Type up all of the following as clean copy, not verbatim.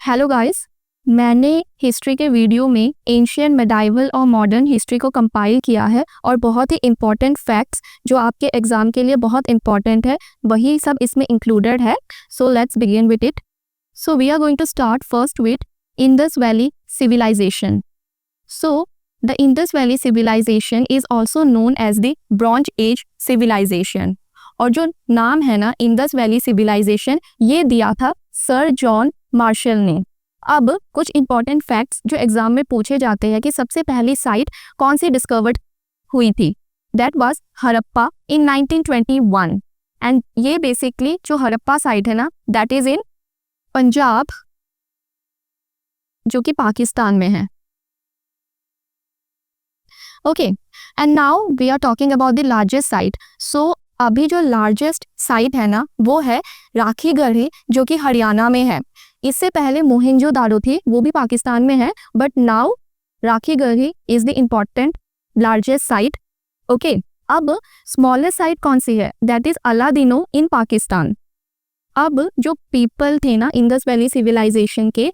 Hello guys, मैंने history के video में एंशियंट, मेडाइवल और मॉडर्न हिस्ट्री को कंपाइल किया है और बहुत ही इंपॉर्टेंट फैक्ट्स जो आपके एग्जाम के लिए बहुत इंपॉर्टेंट है वही सब इसमें इंक्लूडेड है. So let's begin with it. So we are going to start first with Indus valley civilisation. So the Indus valley civilisation is also known as the Bronze Age civilisation. और जो नाम है ना इंडस वैली सिविलाइजेशन, ये दिया था sir John Marshall ने. अब कुछ इंपॉर्टेंट फैक्ट्स जो एग्जाम में पूछे जाते हैं कि सबसे पहली साइट कौन सी डिस्कवर्ड हुई थी. That was Harappa in 1921. And ये बेसिकली जो हड़प्पा साइट है ना दैट इज इन पंजाब, जो कि पाकिस्तान में है. Okay, and now we are talking about the largest site. So अभी जो लार्जेस्ट साइट है ना वो है राखीगढ़ी, जो कि हरियाणा में है. इससे पहले मोहनजोदारो थी, वो भी पाकिस्तान में है, but now Rakhigarhi is the important largest site. Okay, अब स्मॉलेस्ट साइट कौन सी है? दैट इज अलादीनो इन पाकिस्तान. अब जो पीपल थे ना इंडस वैली सिविलाइजेशन के,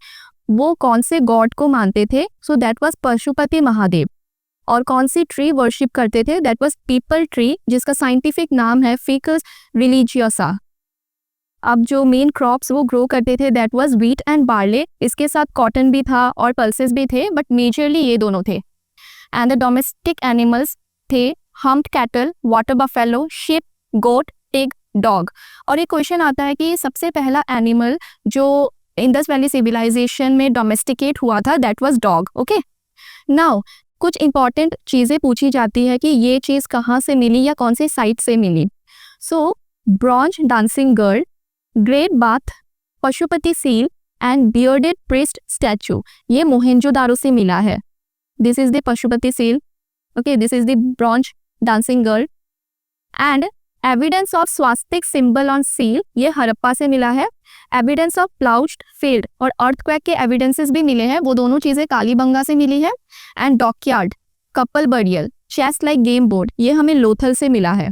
वो कौन से गॉड को मानते थे? सो दैट वाज पशुपति महादेव. और कौन सी ट्री वर्शिप करते थे? दैट वाज पीपल ट्री, जिसका साइंटिफिक नाम है फिकस रिलीजियोसा. अब जो मेन क्रॉप्स वो ग्रो करते थे that was wheat and barley. इसके साथ कॉटन भी था और पल्सेस भी थे, बट मेजरली ये दोनों थे. एंड द डोमेस्टिक एनिमल्स थे humped cattle, water buffalo, sheep, goat, pig, dog. और ये क्वेश्चन आता है कि सबसे पहला एनिमल जो इंडस वैली सिविलाइजेशन में डोमेस्टिकेट हुआ था that was dog. Okay, now कुछ इंपॉर्टेंट चीज़ें पूछी जाती है कि ये चीज़ कहाँ से मिली या कौन सी साइट से मिली. So bronze dancing girl, great bath, Pashupati seal and bearded priest statue, ये मोहनजोदारो से मिला है. This is the Pashupati seal. Okay, this is the bronze dancing girl. And evidence of swastika symbol on seal, ये हड़प्पा से मिला है. एविडेंस ऑफ प्लाउज्ड फील्ड और earthquake के एविडेंसेस भी मिले हैं, वो दोनों चीज़ें कालीबंगा से मिली है. And dockyard, couple burial, chest like game board, ये हमें लोथल से मिला है.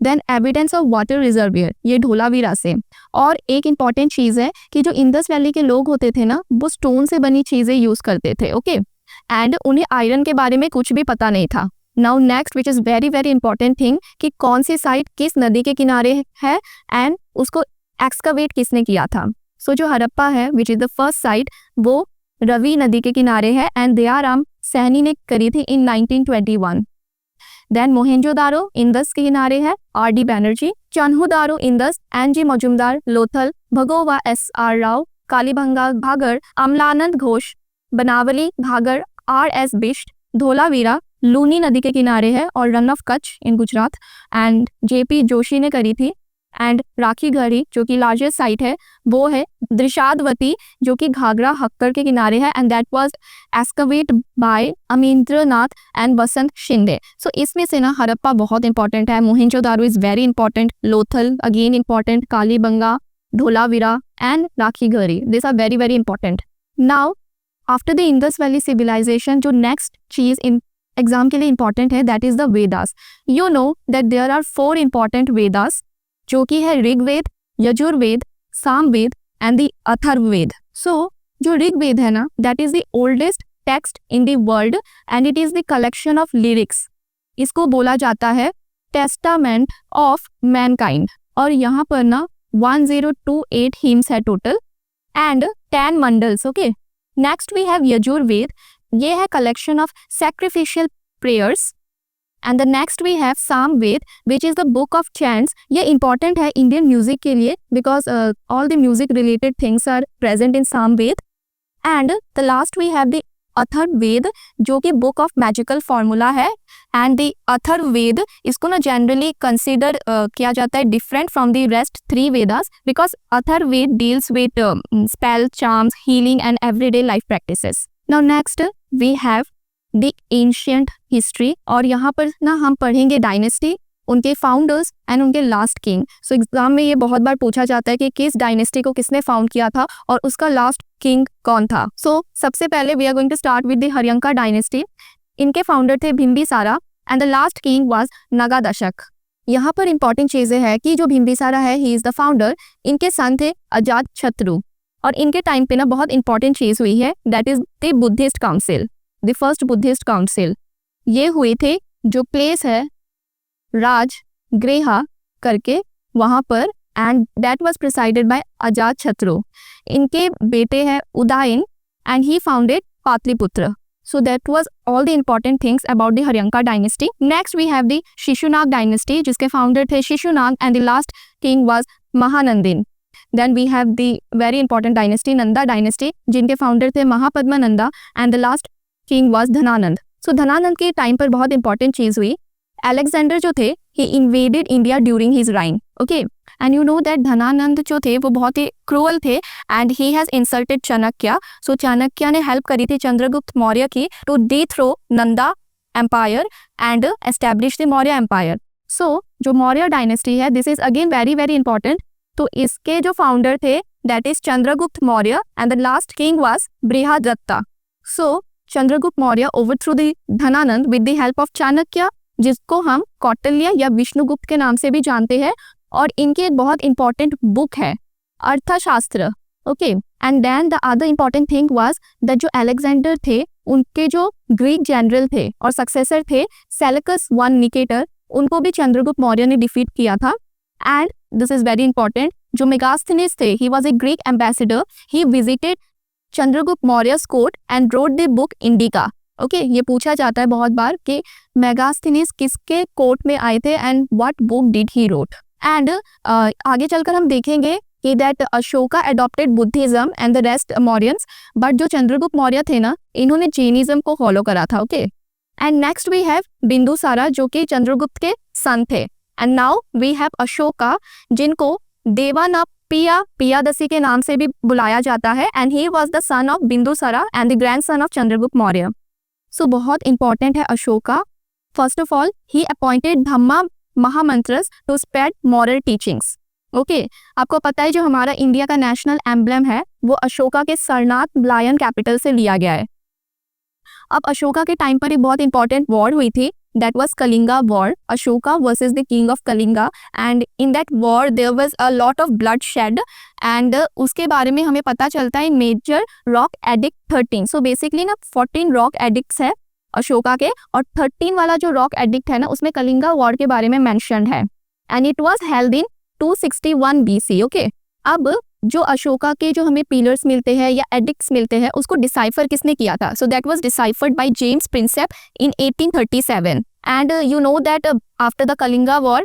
Then evidence of water reservoir, ये धोलावीरा से. और एक इंपॉर्टेंट चीज़ है कि जो इंडस वैली के लोग होते थे ना वो स्टोन से बनी चीज़ें यूज़ करते थे. ओके, एंड उन्हें आयरन के बारे में कुछ भी पता नहीं था. Now next which is very very important thing कि कौन सी साइट किस नदी के किनारे है एंड उसको एक्सकवेट किसने किया था. सो जो हड़प्पा है विच इज़ द फर्स्ट साइट, वो रवि नदी के किनारे है एंड दयाराम सैनी ने करी थी इन 1921. देन मोहनजोदारो इंडस के किनारे है R D. Banerjee. Chanhudaro Indus N G. Majumdar, Lothal, Bhogava S R. Rao, Kalibangan Ghaggar Amalananda Ghosh, Banawali Ghaggar R S. Bisht. Dholavira Luni नदी के किनारे है और Rann of Kutch in Gujarat and J P. Joshi ने करी थी. एंड राखीगढ़ी जो कि लार्जेस्ट साइट है वो है दृशादवती, जो कि घाघरा हक्कर के किनारे है and that was excavate by Amindranath and Vasant Shinde. So इसमें से ना हड़प्पा बहुत इंपॉर्टेंट है, Mohenjodaro is very important, Lothal again important, Kalibangan, Dholavira and Rakhigarhi, this are very very important. Now after the Indus valley civilisation जो नेक्स्ट चीज इन एग्जाम के लिए इंपॉर्टेंट है that is the Vedas. You know that there are 4 important Vedas, जो कि है Rigveda, Yajurveda, Samaveda and the Atharvaveda. So जो ऋग्वेद है ना that is the oldest text in the world and it is the collection of lyrics. इसको बोला जाता है टेस्टामेंट ऑफ मैनकाइंड. और यहाँ पर ना 1028 हिम्स है total and 10 mandals. Okay, next we have Yajurveda, ये है collection of sacrificial prayers. And the next we have Samaveda which is the book of chants. ये इंपॉर्टेंट है इंडियन म्यूजिक के लिए because all the music related things are present in Samaveda. And the last we have the Atharvaveda, जो कि book of magical formula है. And the Atharvaveda इसको ना generally consider किया जाता है different from the rest 3 Vedas because Atharvaveda deals with spell, charms, healing and everyday life practices. Now next we have the ancient history और यहाँ पर ना हम पढ़ेंगे डायनेस्टी, उनके फाउंडर्स एंड उनके लास्ट किंग. सो एग्जाम में ये बहुत बार पूछा जाता है कि किस डायनेस्टी को किसने फाउंड किया था और उसका लास्ट किंग कौन था. सो सबसे पहले we are going to start with the Haryanka dynasty. इनके फाउंडर थे Bimbisara and the last king was Nagadashaka. यहाँ पर इंपॉर्टेंट चीजें हैं कि जो बिंबिसारा है ही इज द फाउंडर, इनके सन थे अजात शत्रु और इनके टाइम पे ना बहुत इंपॉर्टेंट चीज हुई है, that is the Buddhist council, the first Buddhist council. ये हुए थे, जो प्लेस है राजगृह करके वहां पर, and that was presided by Ajatashatru. इनके बेटे हैं Udayin and he founded Pataliputra. So that was all the important things about the Haryanka dynasty. Next we have the Shishunag dynasty, जिसके founder थे Shishunaga and the last king was Mahanandin. Then we have the very important dynasty Nanda dynasty, जिनके founder थे महापद्मनंदा and the last king was Dhanananda. So Dhanananda के time पर बहुत important चीज हुई, Alexander जो थे he invaded India during his reign. Okay, and you know that Dhanananda जो थे वो बहुत ही क्रूअल थे and he has insulted Chanakya. So Chanakya ने हेल्प करी थी चंद्रगुप्त मौर्य की to dethrone Nanda empire and establish the Maurya empire. So जो मौर्य डायनेस्टी है, this is again very very important. तो इसके जो फाउंडर थे that is Chandragupta Maurya and the last king was बृहदत्ता. So Chandragupta Maurya overthrew the Dhanananda with the help of Chanakya, जिसको हम कौटिल्य या विष्णुगुप्त के नाम से भी जानते हैं, और इनकी एक बहुत इंपॉर्टेंट बुक है Arthashastra. Okay, and then the other important thing was that जो अलेक्जेंडर थे उनके जो ग्रीक जनरल थे और सक्सेसर थे सेलेकस वन निकेटर, उनको भी चंद्रगुप्त मौर्य ने डिफीट किया था. And this is very important, जो मेगास्थनीज थे he was a Greek ambassador, he visited Chandragupta Maurya court and wrote the book indica. Okay, ये पूछा जाता है बहुत बार कि मेगास्थनीज किसके कोर्ट में आए थे and what book did he wrote. And आगे चलकर हम देखेंगे कि that Ashoka adopted Buddhism and the rest Mauryans, but जो चंद्रगुप्त मौर्य थे ना, इन्होंने जैनिज्म को फॉलो करा था. Okay, and next we have Bindusara, जो कि चंद्रगुप्त के सन थे. And now we have Ashoka, जिनको देवानपिया पियादसी के नाम से भी बुलाया जाता है, and he was the son of Bindusara and the grandson of Chandragupta Maurya. So बहुत इंपॉर्टेंट है Ashoka. First of all he appointed Dhamma Mahamatras to spread moral teachings. Okay, आपको पता है जो हमारा इंडिया का नेशनल एम्बलम है वो अशोका के सरनाथ लायन कैपिटल से लिया गया है. अब अशोका के टाइम पर एक बहुत इंपॉर्टेंट वॉर हुई थी, that was Kalinga war, Ashoka versus the king of Kalinga, and in that war there was a lot of bloodshed. And उसके बारे में हमें पता चलता है major rock edict 13. So basically ना 14 रॉक एडिक्ट्स है अशोका के, और 13 वाला जो रॉक एडिक्ट है ना, उसमें कलिंगा वॉर के बारे में मेंशन्ड है, and it was held in 261 BC. Okay, अब जो अशोका के जो हमें पिलर्स मिलते हैं या एडिक्ट्स मिलते हैं, उसको डिसाइफर किसने किया था? सो that was deciphered by James Prinsep in 1837. And you know that after the Kalinga war,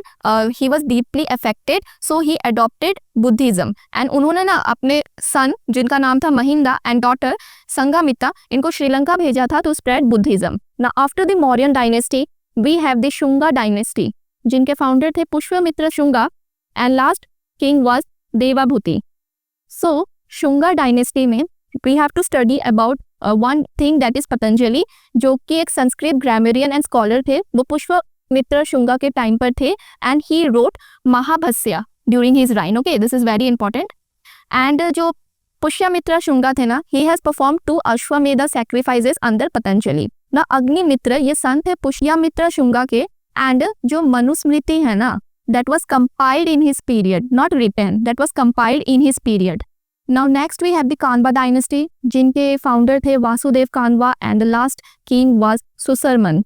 he was deeply affected, so he adopted Buddhism. And उन्होंने ना अपने सन, जिनका नाम था महिंदा, and daughter संघमित्रा, इनको श्रीलंका भेजा था to spread Buddhism. Now after the Mauryan dynasty, we have the Shunga dynasty, जिनके फाउंडर थे Pushyamitra Shunga, and last king was देवाभूति. So Shunga dynasty में we have to study about one thing that is Patanjali, जो कि एक Sanskrit ग्रामरियन and scholar थे. वो पुष्यमित्र शुंगा के time पर थे, and he wrote Mahabhashya during his reign. Okay, this is very important. And जो पुष्यमित्र शुंगा थे ना, ही हैज परफॉर्म 2 अश्वमेध सैक्रिफाइसेस अंडर पतंजलि. ना अग्निमित्र ये सन थे पुष्यमित्र शुंगा के, एंड जो मनुस्मृति है ना, that was compiled in his period, not written, that was compiled in his period. Now next we have the Kanva dynasty, जिनके फाउंडर थे Vasudeva Kanva, and the last king was Susarman.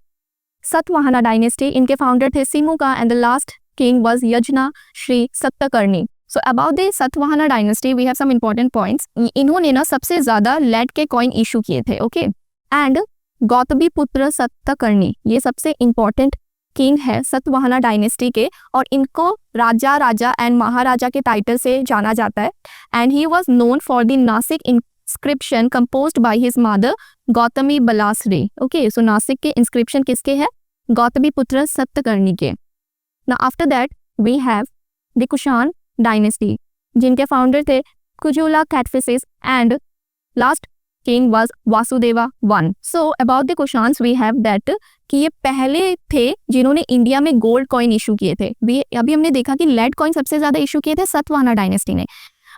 Satavahana dynasty, इनके फाउंडर थे Simuka, and the last king was Yajna Shri Satakarni. So about the Satavahana dynasty we have some important points. इन्होंने ना सबसे ज्यादा lead के coin issue किए थे. ओके, एंड गौतमी पुत्र सत्तकर्णी ये सबसे इंपॉर्टेंट किंग है सतवाहना डायनेस्टी के, और इनको राजा एंड महाराजा के टाइटल से जाना जाता है. And he was known for the Nashik inscription composed by his mother Gautami Balashri. Okay, so Nashik के इंस्क्रिप्शन किसके हैं? गौतमी पुत्र सत्तकर्णी के. Now after that we have the Kushan dynasty, जिनके फाउंडर थे Kujula Kadphises, and last king was Vasudeva I. So about the Kushans we have that कि ये पहले थे जिन्होंने इंडिया में गोल्ड कॉइन इशू किए थे. अभी हमने देखा कि लेड कॉइन सबसे ज्यादा इशू किए थे सतवाहना डायनेस्टी ने,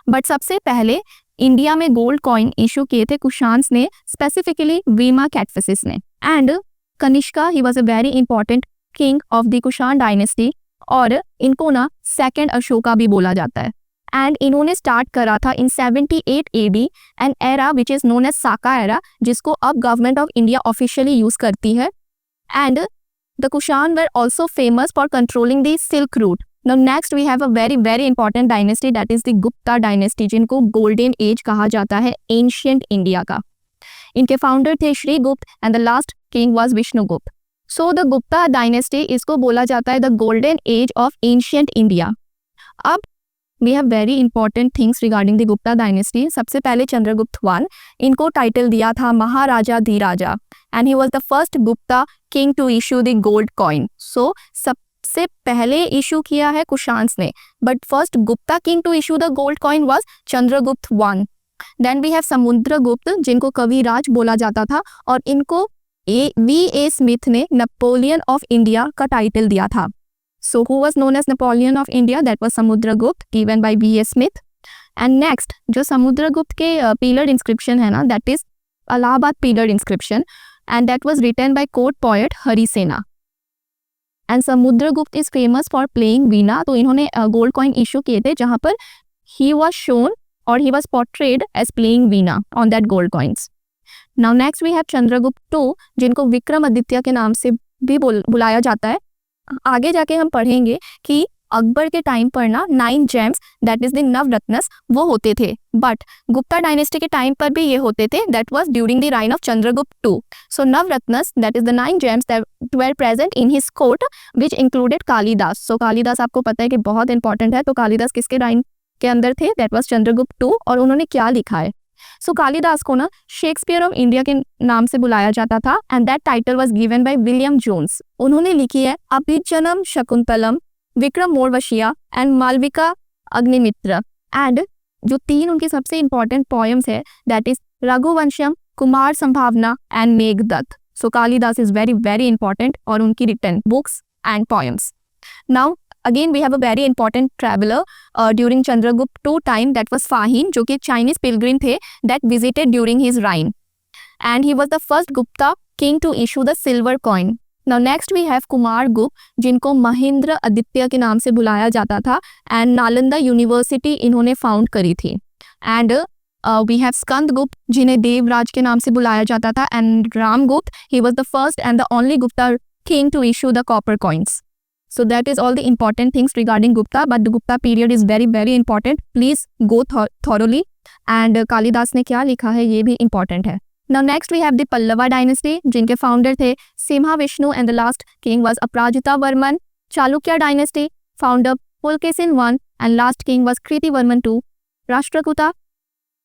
बट सबसे पहले इंडिया में गोल्ड कॉइन इशू किए थे कुशान्स ने, स्पेसिफिकली वीमा कैटफिसिस ने. And Kanishka he was a very important king of the Kushan dynasty, और इनको ना सेकेंड अशोका भी बोला जाता है. एंड इन्होंने स्टार्ट करा था in 78 AD an era which is known as Saka era, जिसको अब government of India officially use करती है. And the Kushan were also famous for controlling the silk route. Now next we have a very very important dynasty that is the Gupta dynasty, जिनको golden age कहा जाता है ancient India का. इनके founder थे Shri Gupta and the last king was Vishnugupta. So the Gupta dynasty, इसको बोला जाता है the golden age of ancient India. अब we have very important things regarding the Gupta dynasty. सबसे पहले चंद्रगुप्त वन, इनको टाइटल दिया था Maharaja Dhiraja and he was the first Gupta king to issue the gold coin. So सबसे पहले इशू किया है कुशान्स ने, but first Gupta king to issue the gold coin was Chandragupta one. Then we have Samudragupta, जिनको कविराज बोला जाता था, और इनको V.A. स्मिथ ने नेपोलियन ऑफ इंडिया का टाइटल दिया था. So who was known as Napoleon of India? That was Samudragupta, given by V.A. Smith. And next जो समुद्रगुप्त के पिलर इंस्क्रिप्शन है ना, that is Allahabad pillar inscription and that was written by court poet Harisena. And Samudragupta is famous for playing veena. तो इन्होंने gold coin issue किए थे जहां पर ही वाज शोन और he was portrayed as playing veena on that gold coins. Now next we have Chandragupta two, जिनको विक्रमादित्य के नाम से भी बुलाया जाता है. आगे जाके हम पढ़ेंगे कि अकबर के टाइम पर ना 9 gems that is the navratnas वो होते थे, बट गुप्ता डायनेस्टी के टाइम पर भी ये होते थे. That was during the reign of Chandragupta two. So navratnas that is the 9 gems that were present in his court which included Kalidasa. So Kalidasa आपको पता है कि बहुत इंपॉर्टेंट है. तो कालिदास किसके राइन के अंदर थे? That was Chandragupta two. और उन्होंने क्या लिखा है? सो कालिदास को ना शेक्सपियर ऑफ इंडिया के नाम से बुलाया जाता था and that title was given by William Jones. उन्होंने लिखी है Abhijnanam Shakuntalam, Vikramorvashiyam and Malavika Agnimitra. And जो 3 उनके सबसे इंपॉर्टेंट पोएम्स है that is Raghuvamsham, Kumarasambhavam and Meghaduta. So Kalidasa is very very important और उनकी written books and poems. Now again we have a very important traveler during Chandragupta II time, that was Fahin, जो कि Chinese pilgrim थे that visited during his reign, and he was the first Gupta king to issue the silver coin. Now next we have Kumar गुप्त, जिनको महेंद्र आदित्य के नाम से बुलाया जाता था एंड नालंदा यूनिवर्सिटी इन्होंने फाउंड करी थी. एंड वी हैव स्कंद गुप्त, जिन्हें देवराज के नाम से बुलाया जाता था, एंड राम गुप्त, ही was the first and the only Gupta king to issue the copper coins. So that is all the important things regarding Gupta, but the Gupta period is very very important. Please go thoroughly. And Kalidas ने क्या लिखा है ये भी important है. Now next we have the Pallava dynasty, जिनके founder थे Simha Vishnu and the last king was Aparajita Varman. Chalukya dynasty, founder Pulakeshin I and last king was Kirtivarman II. Rashtrakuta,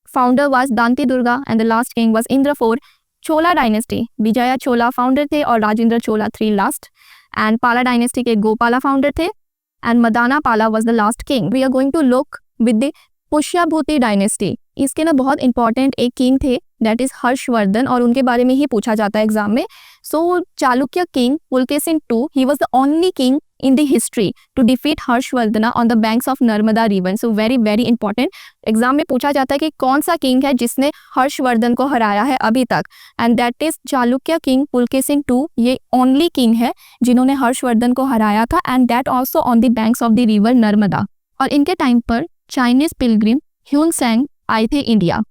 founder was Danti Durga and the last king was Indra IV. Chola dynasty, Vijaya Chola founder थे और Rajendra Chola III last. And Pala dynasty के Gopala founder थे and Madana Pala was the last king. We are going to look with the Pushyabhuti dynasty. इसके ना बहुत important एक king थे that is Harshvardhan, और उनके बारे में ही पूछा जाता है एग्जाम में. So Chalukya king Pulakeshin II, he was the only king in the history to defeat Harshavardhana on the banks of Narmada river. So very very important. Exam में पूछा जाता है कि कौन सा किंग है जिसने हर्षवर्धन को हराया है अभी तक, and that is Chalukya king Pulakeshin II. ये ओनली किंग है जिन्होंने हर्षवर्धन को हराया था, and that also on the banks of the river Narmada. और इनके टाइम पर चाइनीज पिलग्रिम ह्यूनसेंग आए थे इंडिया.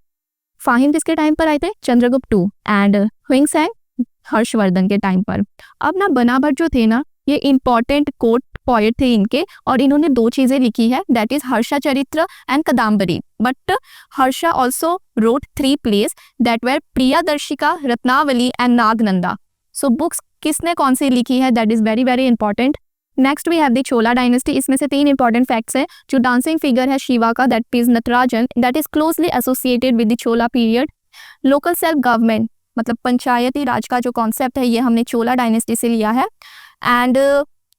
फाहिन किसके टाइम पर आए थे? चंद्रगुप्त II. एंड ह्यूनसेंग हर्षवर्धन के टाइम पर. अब ना बनाभट्ट जो थे ना, ये इंपॉर्टेंट कोर्ट पोएट थे इनके, और इन्होंने 2 चीजें लिखी है that is Harshacharita and Kadambari. But Harsha also wrote 3 plays that were Priyadarshika, Ratnavali and Nagananda. So books किसने कौन सी लिखी है that is very very important. Next we have the Chola dynasty. इसमें से 3 इंपॉर्टेंट फैक्ट्स हैं. जो डांसिंग फिगर है शिवा का that is Natarajan, that is closely associated with the Chola period. Local self government मतलब पंचायती राज का जो कॉन्सेप्ट है ये हमने चोला डायनेस्टी से लिया है. And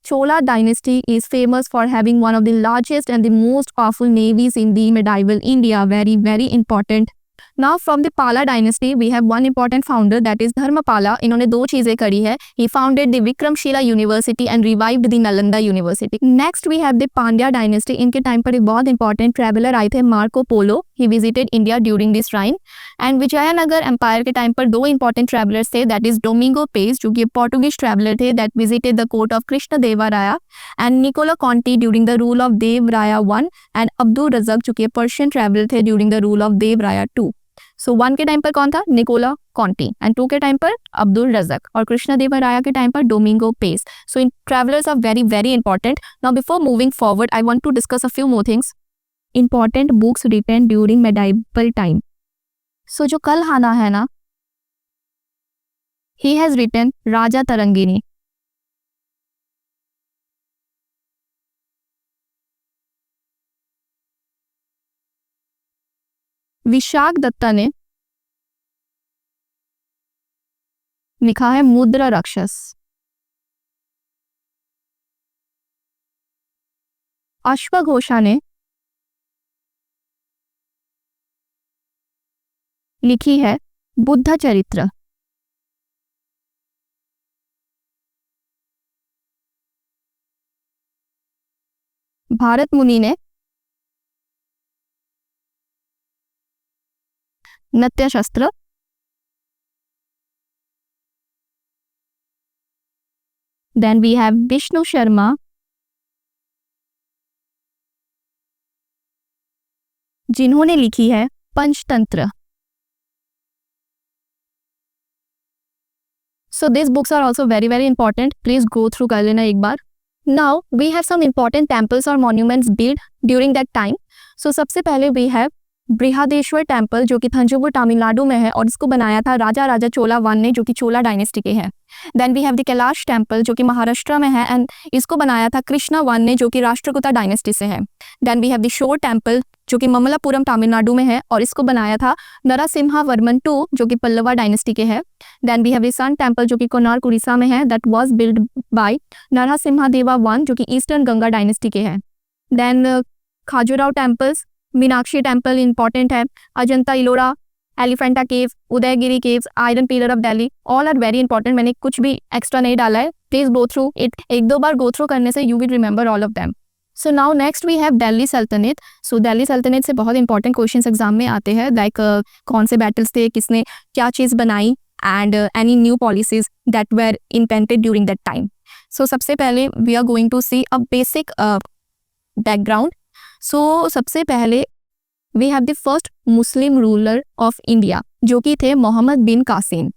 Chola dynasty is famous for having one of the largest and the most powerful navies in the medieval India. Very very important. Now from the Pala dynasty we have one important founder that is Dharmapala. इन्होंने दो चीजें करी है. He founded the Vikramashila university and revived the Nalanda university. Next we have the Pandya dynasty. इनके time पर एक बहुत important traveller आए थे, Marco Polo. He visited India during this time. And Vijayanagar empire के टाइम पर दो इंपॉर्टेंट ट्रैवलर्स थे, दैट इज डोमिंगो पेस जो कि पोर्टुगीज ट्रैवलर थे that visited the court of Krishnadevaraya, and Nicolo Conti during the rule of Devaraya one, and Abdul Razzaq जो कि Persian traveller थे during the rule of Devaraya two. So 1 के time पर कौन था? निकोला कॉन्टी. एंड 2 के टाइम पर अब्दुल रज़क. और कृष्ण देवराया के टाइम पर डोमिंगो पेस. सो इन travellers are very very important. Now before moving forward I want to discuss a few more things. Important books written during medieval time. So जो Kalhana है ना, he has written Rajatarangini. Vishakhadatta ने लिखा है मुद्रा राक्षस. अश्वघोषा ने लिखी है बुद्ध चरित्र. भारत मुनि ने Natya Shastra. Then we have Vishnu Sharma जिन्होंने लिखी है Panchatantra. So these books are also very very important. Please go through कर लेना एक बार. Now we have some important temples or monuments built during that time. So सबसे पहले we have बृहदेश्वर टेम्पल जो कि थंजावुर तमिलनाडु में है और इसको बनाया था राजा राजा चोला वन ने जो कि चोला डायनेस्टी के हैं. Then we have the Kailash temple जो कि महाराष्ट्र में है एंड इसको बनाया था कृष्णा वन ने जो कि राष्ट्रकूटा डायनेस्टी से है. Then we have the shore temple जो कि ममलापुरम तमिलनाडु में है और इसको बनाया था नरसिम्हा वर्मन टू जो कि पल्लवा डायनेस्टी के है. Then we have the sun temple जो कि कोणार्क उड़ीसा में है, that was build by Narasimha Deva one जो कि ईस्टर्न गंगा डायनेस्टी के हैं. Then Khajuraho temples, Meenakshi temple important है, Ajanta Ellora, Elephanta cave, Udayagiri caves, iron pillar of Delhi, all are very important. मैंने कुछ भी एक्स्ट्रा नहीं डाला है. Please go through it. एक दो बार गो थ्रू करने से you will remember all of them. So now next we have Delhi Sultanate. So Delhi सल्तनत से बहुत इंपॉर्टेंट क्वेश्चंस एग्जाम में आते हैं, लाइक कौन से बैटल्स थे, किसने क्या चीज़ बनाई, and any new policies that were invented during that time. So सबसे पहले we are going to see a basic background. So सबसे पहले we have the first Muslim ruler of India जो कि थे Mohammad bin Qasim,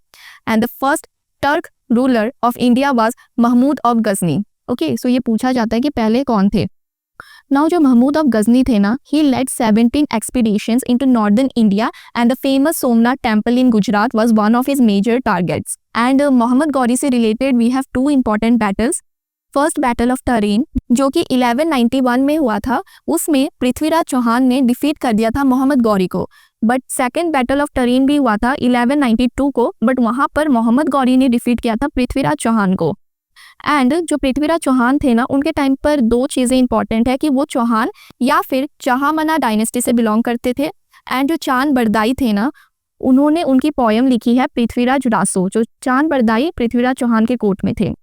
and the first Turk ruler of India was Mahmud of Ghazni. Okay, so ये पूछा जाता है कि पहले कौन थे. नाउ जो महमूद ऑफ गजनी थे ना, he led 17 expeditions into northern India and the famous Somnath temple in Gujarat was one of his major targets. And Mohammad Ghori से related we have 2 important battles. First battle of Tarain जो कि 1191 में हुआ था, उसमें पृथ्वीराज चौहान ने डिफीट कर दिया था मोहम्मद गौरी को. But second battle of tureen भी हुआ था 1192 को, बट वहां पर मोहम्मद गौरी ने डिफीट किया था पृथ्वीराज चौहान को. एंड जो पृथ्वीराज चौहान थे ना, उनके टाइम पर 2 चीज़ें इंपॉर्टेंट है कि वो चौहान या फिर चाहमना डायनेस्टी से बिलोंग करते थे. एंड जो चांद बरदाई थे ना, उन्होंने उनकी पोयम लिखी है पृथ्वीराज रासो, जो चांद बरदाई पृथ्वीराज चौहान के कोर्ट में थे.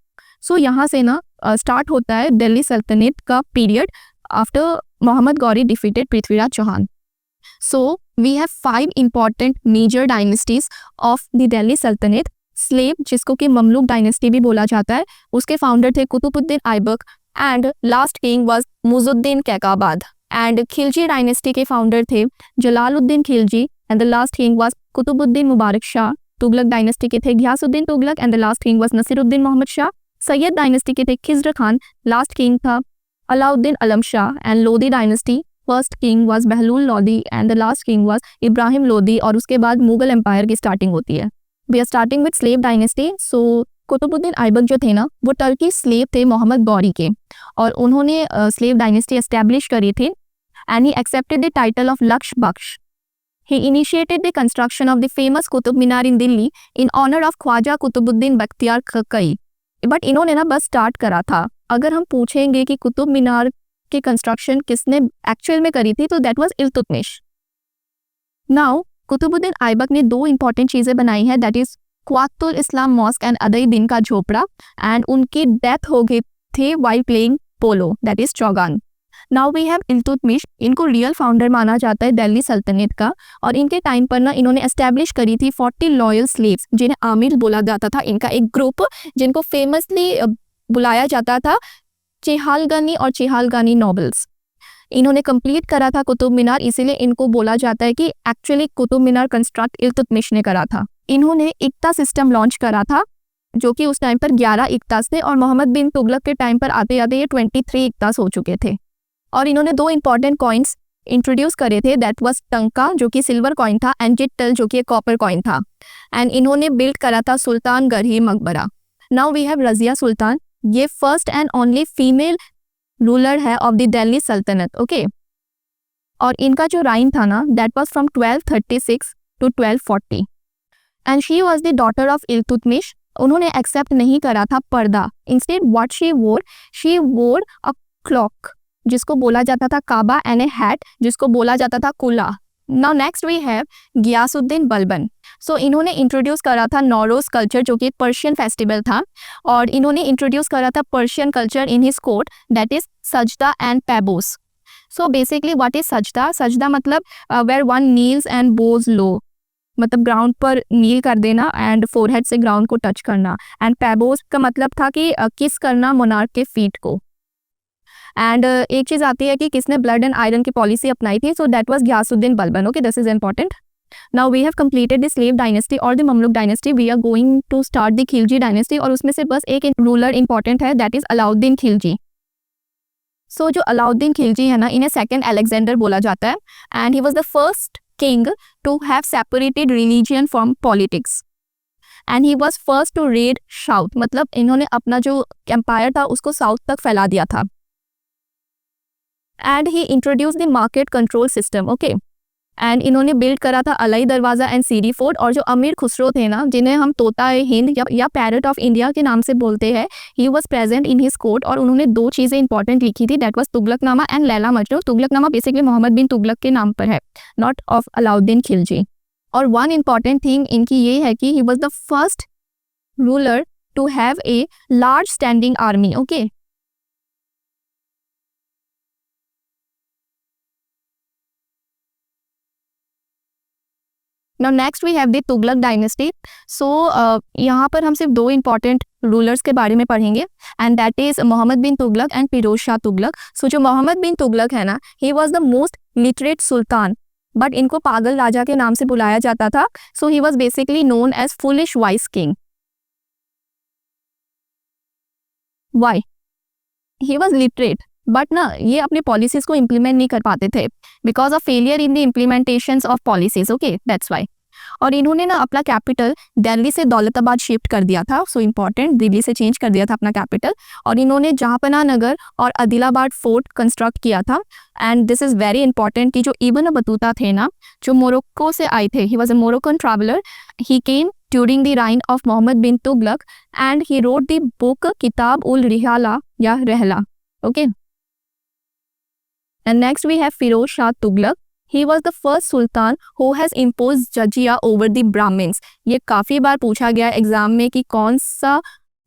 सो यहाँ से ना स्टार्ट होता है दिल्ली सल्तनत का period after Mohammad Ghori defeated Prithviraj Chauhan. So we have 5 important major dynasties of the Delhi Sultanate. Slave जिसको कि ममलूक डायनेस्टी भी बोला जाता है, उसके फाउंडर थे Qutbuddin Aibak and last king was Muizuddin Kaiqubad. And Khilji dynasty के फाउंडर थे Jalaluddin Khilji and the last king was Qutbuddin Mubarak Shah. Tughlaq dynasty के थे Ghiyasuddin Tughlaq and the last king was Nasiruddin Mohammad Shah. Sayyid dynasty के थे खिज्र खान, लास्ट किंग था Alauddin Alam Shah. And Lodi dynasty first king was Bahlul Lodi and the last king was Ibrahim Lodi. और उसके बाद मुगल एम्पायर की स्टार्टिंग होती है. We are starting with slave dynasty. So Qutbuddin Aibak जो थे ना, वो टर्की स्लेव थे मोहम्मद गौरी के, और उन्होंने स्लेव डायनेस्टी एस्टैब्लिश करी थी. And he accepted the title of लक्ष बख्श. He initiated the construction of the famous Qutub Minar in Delhi in honor of Khwaja Qutubuddin Bakhtiyar कई. बट इन्होंने ना बस स्टार्ट करा था. अगर हम पूछेंगे कि कुतुब मीनार की कंस्ट्रक्शन किसने एक्चुअल में करी थी, तो that was Iltutmish. Now Qutbuddin Aibak ने दो इंपॉर्टेंट चीज़ें बनाई है, that is Quwwatul Islam mosque and Adhai Din Ka Jhonpra, and उनकी डेथ हो गई थी while playing polo, that is chaugan. Now we have Iltutmish, इनको रियल फाउंडर माना जाता है दिल्ली सल्तनत का, और इनके टाइम पर ना इन्होंने एस्टेब्लिश करी थी 40 लॉयल स्लेव्स, जिन्हें आमिर बोला जाता था, इनका एक ग्रुप जिनको फेमसली बुलाया जाता था चेहालगानी और चेहालगानी नॉबल्स। इन्होंने कंप्लीट करा था कुतुब मीनार, इसीलिए इनको बोला जाता है कि एक्चुअली कुतुब मीनार कंस्ट्रक्ट इल्तुतमिश ने करा था। इन्होंने इक्ता सिस्टम लॉन्च करा था, जो कि उस टाइम पर 11 इक्तास थे, और मोहम्मद बिन तुगलक के टाइम पर आते आते ये 23 इक्तास हो चुके थे। और इन्होंने दो इंपॉर्टेंट कॉइन्स इंट्रोड्यूस करे थे, दैट वाज टंका जो कि सिल्वर कॉइन था, एंड जिट्टल जो कि एक कॉपर कॉइन था, एंड इन्होंने बिल्ड करा था सुल्तान गढ़ी मकबरा। Now we have Razia Sultan, ये first and only female ruler है of the Delhi Sultanate, okay. और इनका जो राइन था ना, that was from 1236 to 1240, and she was the daughter of Iltutmish. उन्होंने एक्सेप्ट नहीं करा था पर्दा, इंस्टेड व्हाट शी वोर अ क्लॉक जिसको बोला जाता था काबा, एंड ए हैट जिसको बोला जाता था कुला। Now next we have Ghiyasuddin Balban. So इन्होंने इंट्रोड्यूस करा था नौरोज कल्चर, जो कि एक पर्शियन फेस्टिवल था, और इन्होंने इंट्रोड्यूस करा था Persian culture in his court, that is sajda and paibos. So basically what is sajda? Sajda मतलब where one kneels and bows low, मतलब ग्राउंड पर नील कर देना एंड फोरहेड से ग्राउंड को टच करना, एंड पैबोस का मतलब था कि किस करना मोनार्क के फीट को। एंड एक चीज़ आती है कि किसने ब्लड एंड आयरन की पॉलिसी अपनाई थी, so that was Ghiyasuddin Balban, okay, this is important. Now we have completed the slave dynasty और the Mamluk dynasty, we are going to start the Khilji dynasty, और उसमें से बस एक रूलर इंपॉर्टेंट है, that is Alauddin Khilji. So जो अलाउद्दीन खिलजी है ना, इन्हें सेकेंड अलेक्जेंडर बोला जाता है, and he was the first king to have separated religion from politics, and he was first to raid south, मतलब इन्होंने अपना जो एम्पायर था उसको साउथ तक फैला दिया था, and he introduce the market control system, okay. And इन्होंने बिल्ड करा था अलई दरवाज़ा एंड सीरी फोर्ट, और जो अमीर खुसरो थे ना, जिन्हें हम तोता हिंद या पैरट ऑफ इंडिया के नाम से बोलते हैं, he was present in his court, और उन्होंने दो चीज़ें इंपॉर्टेंट लिखी थी, that was Tughlaqnama and Laila Majnu. Tughlaqnama basically Mohammad bin Tughlaq के नाम पर है, नॉट ऑफ अलाउद्दीन खिलजी। और वन इंपॉर्टेंट थिंग इनकी ये है कि he was the first ruler to have a large standing army, okay. Now next we have the Tughlaq dynasty. So यहाँ पर हम सिर्फ दो इंपॉर्टेंट रूलर्स के बारे में पढ़ेंगे, and that is Mohammad bin Tughlaq and Firoz Shah Tughlaq. So जो मोहम्मद बिन तुगलक है ना, he was the most literate sultan, but इनको पागल राजा के नाम से बुलाया जाता था। So he was basically known as foolish wise king. Why? He was literate, but ना ये अपने पॉलिसीज को इम्प्लीमेंट नहीं कर पाते थे, because of failure in the implementation of policies, okay, that's why. और इन्होंने ना अपना कैपिटल दिल्ली से दौलताबाद शिफ्ट कर दिया था, सो इम्पॉर्टेंट, दिल्ली से चेंज कर दिया था अपना कैपिटल, और इन्होंने जहांपनाह नगर और आदिलाबाद फोर्ट कंस्ट्रक्ट किया था। And this is very important कि जो इब्न बतूता थे ना, जो मोरक्को से आए थे, he was a Moroccan traveller, he came during the reign of Mohammad bin Tughlaq, and he wrote the book Kitab ul Rihla या Rahla, okay. And next we have Firoz Shah Tughlaq. He was the first sultan who has imposed jizya over the Brahmins. ये काफ़ी बार पूछा गया exam में कि कौन सा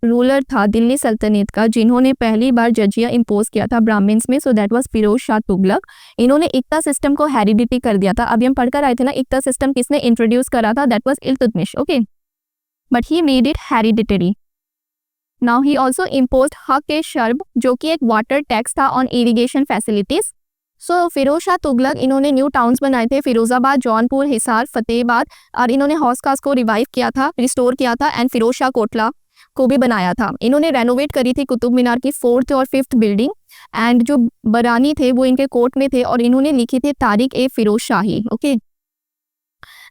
ruler था दिल्ली सल्तनत का जिन्होंने पहली बार जजिया इम्पोज किया था ब्राह्मण्स में। So that was Firoz Shah Tughlaq. इन्होंने इक्ता सिस्टम को हेरिडिटी कर दिया था। अभी हम पढ़कर आए थे ना, इक्ता सिस्टम किसने इंट्रोड्यूस करा था? That was Iltutmish, okay, but he made it hereditary. Now he also impose हक ए शर्ब, जो कि एक वाटर टैक्स था ऑन इरीगेशन फैसिलिटीज। सो फिरोज शाह तुगलक इन्होंने न्यू टाउन्स बनाए थे, फिरोजाबाद, जौनपुर, हिसार, फतेहाबाद, और इन्होंने हौस खास को रिवाइव किया था, रिस्टोर किया था, एंड फिरोज शाह कोटला को भी बनाया था। इन्होंने रेनोवेट करी थी कुतुब मीनार की 4th और 5th बिल्डिंग, एंड जो बरानी थे वो इनके कोर्ट में थे, और इन्होंने लिखी थी तारीख ए फिरोज शाही, ओके।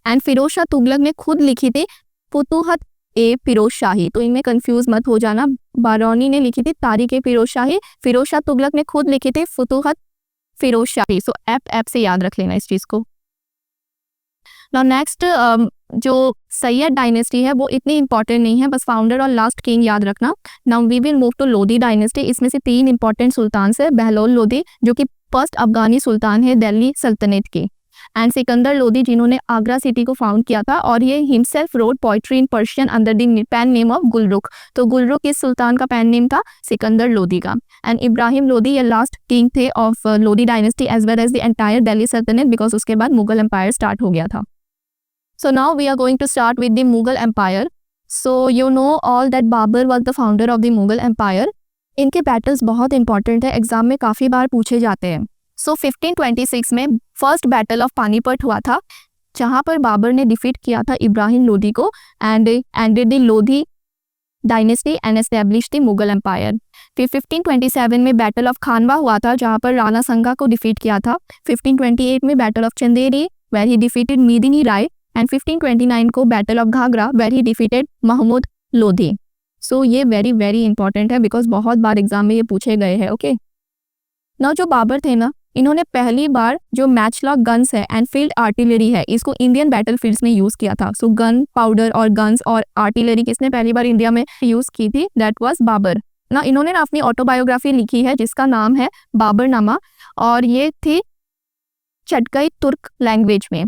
एंड फिरोज शाह तुगलक ने खुद लिखी थी फुतूहत ए फिरोज शाही, तो इनमें कंफ्यूज मत हो जाना। बारानी ने लिखी थी तारीख ए फिरोज शाही, फिरोज शाह तुगलक ने खुद लिखी थी फुतूहत फिरोज शाही। सो एप से याद रख लेना इस चीज़ को। नाउ नेक्स्ट जो सैयद डायनेस्टी है वो इतनी इंपॉर्टेंट नहीं है, बस फाउंडर और लास्ट किंग याद रखना। Now we will move to Lodhi dynasty. इसमें से 3 इंपॉर्टेंट सुल्तान है। बहलोल लोधी जो कि फर्स्ट अफगानी सुल्तान है दिल्ली सल्तनत के, एंड सिकंदर लोदी जिन्होंने आगरा सिटी को फाउंड किया था, और ये himself wrote poetry in Persian under the pen name of Gulrukh. तो गुलरुख इस सुल्तान का पेन नेम था सिकंदर लोदी का। एंड इब्राहिम लोदी ये लास्ट किंग थे of Lodi dynasty as well as the entire Delhi Sultanate, because उसके बाद मुगल एम्पायर स्टार्ट हो गया था। So now we are going to start with the Mughal empire. So you know all that Babur was the founder of the Mughal empire. इनके battles बहुत important है, exam में काफ़ी बार पूछे जाते हैं। सो 1526 में फर्स्ट बैटल ऑफ पानीपत हुआ था, जहाँ पर बाबर ने डिफीट किया था इब्राहिम लोदी को and ended the Lodhi dynasty and establish the Mughal empire. फिर 1527 में बैटल ऑफ खानवा हुआ था, जहाँ पर राणा संगा को डिफीट किया था। 1528 में battle of Chanderi where he defeated Medini Rai, and 1529 को battle of Ghaghra where he defeated Mahmud Lodi. So ये वेरी वेरी इंपॉर्टेंट है, बिकॉज बहुत बार एग्जाम में ये पूछे गए हैं। ओके, ना जो बाबर थे ना, इन्होंने पहली बार जो मैचलॉक गन्स है एंड फील्ड आर्टिलरी है, इसको इंडियन बैटल फील्ड्स में यूज़ किया था। सो गन पाउडर और गन्स और आर्टिलरी किसने पहली बार इंडिया में यूज़ की थी? That was Babur. ना इन्होंने ना अपनी ऑटोबायोग्राफी लिखी है जिसका नाम है बाबरनामा, और ये थी चटकई तुर्क लैंग्वेज में।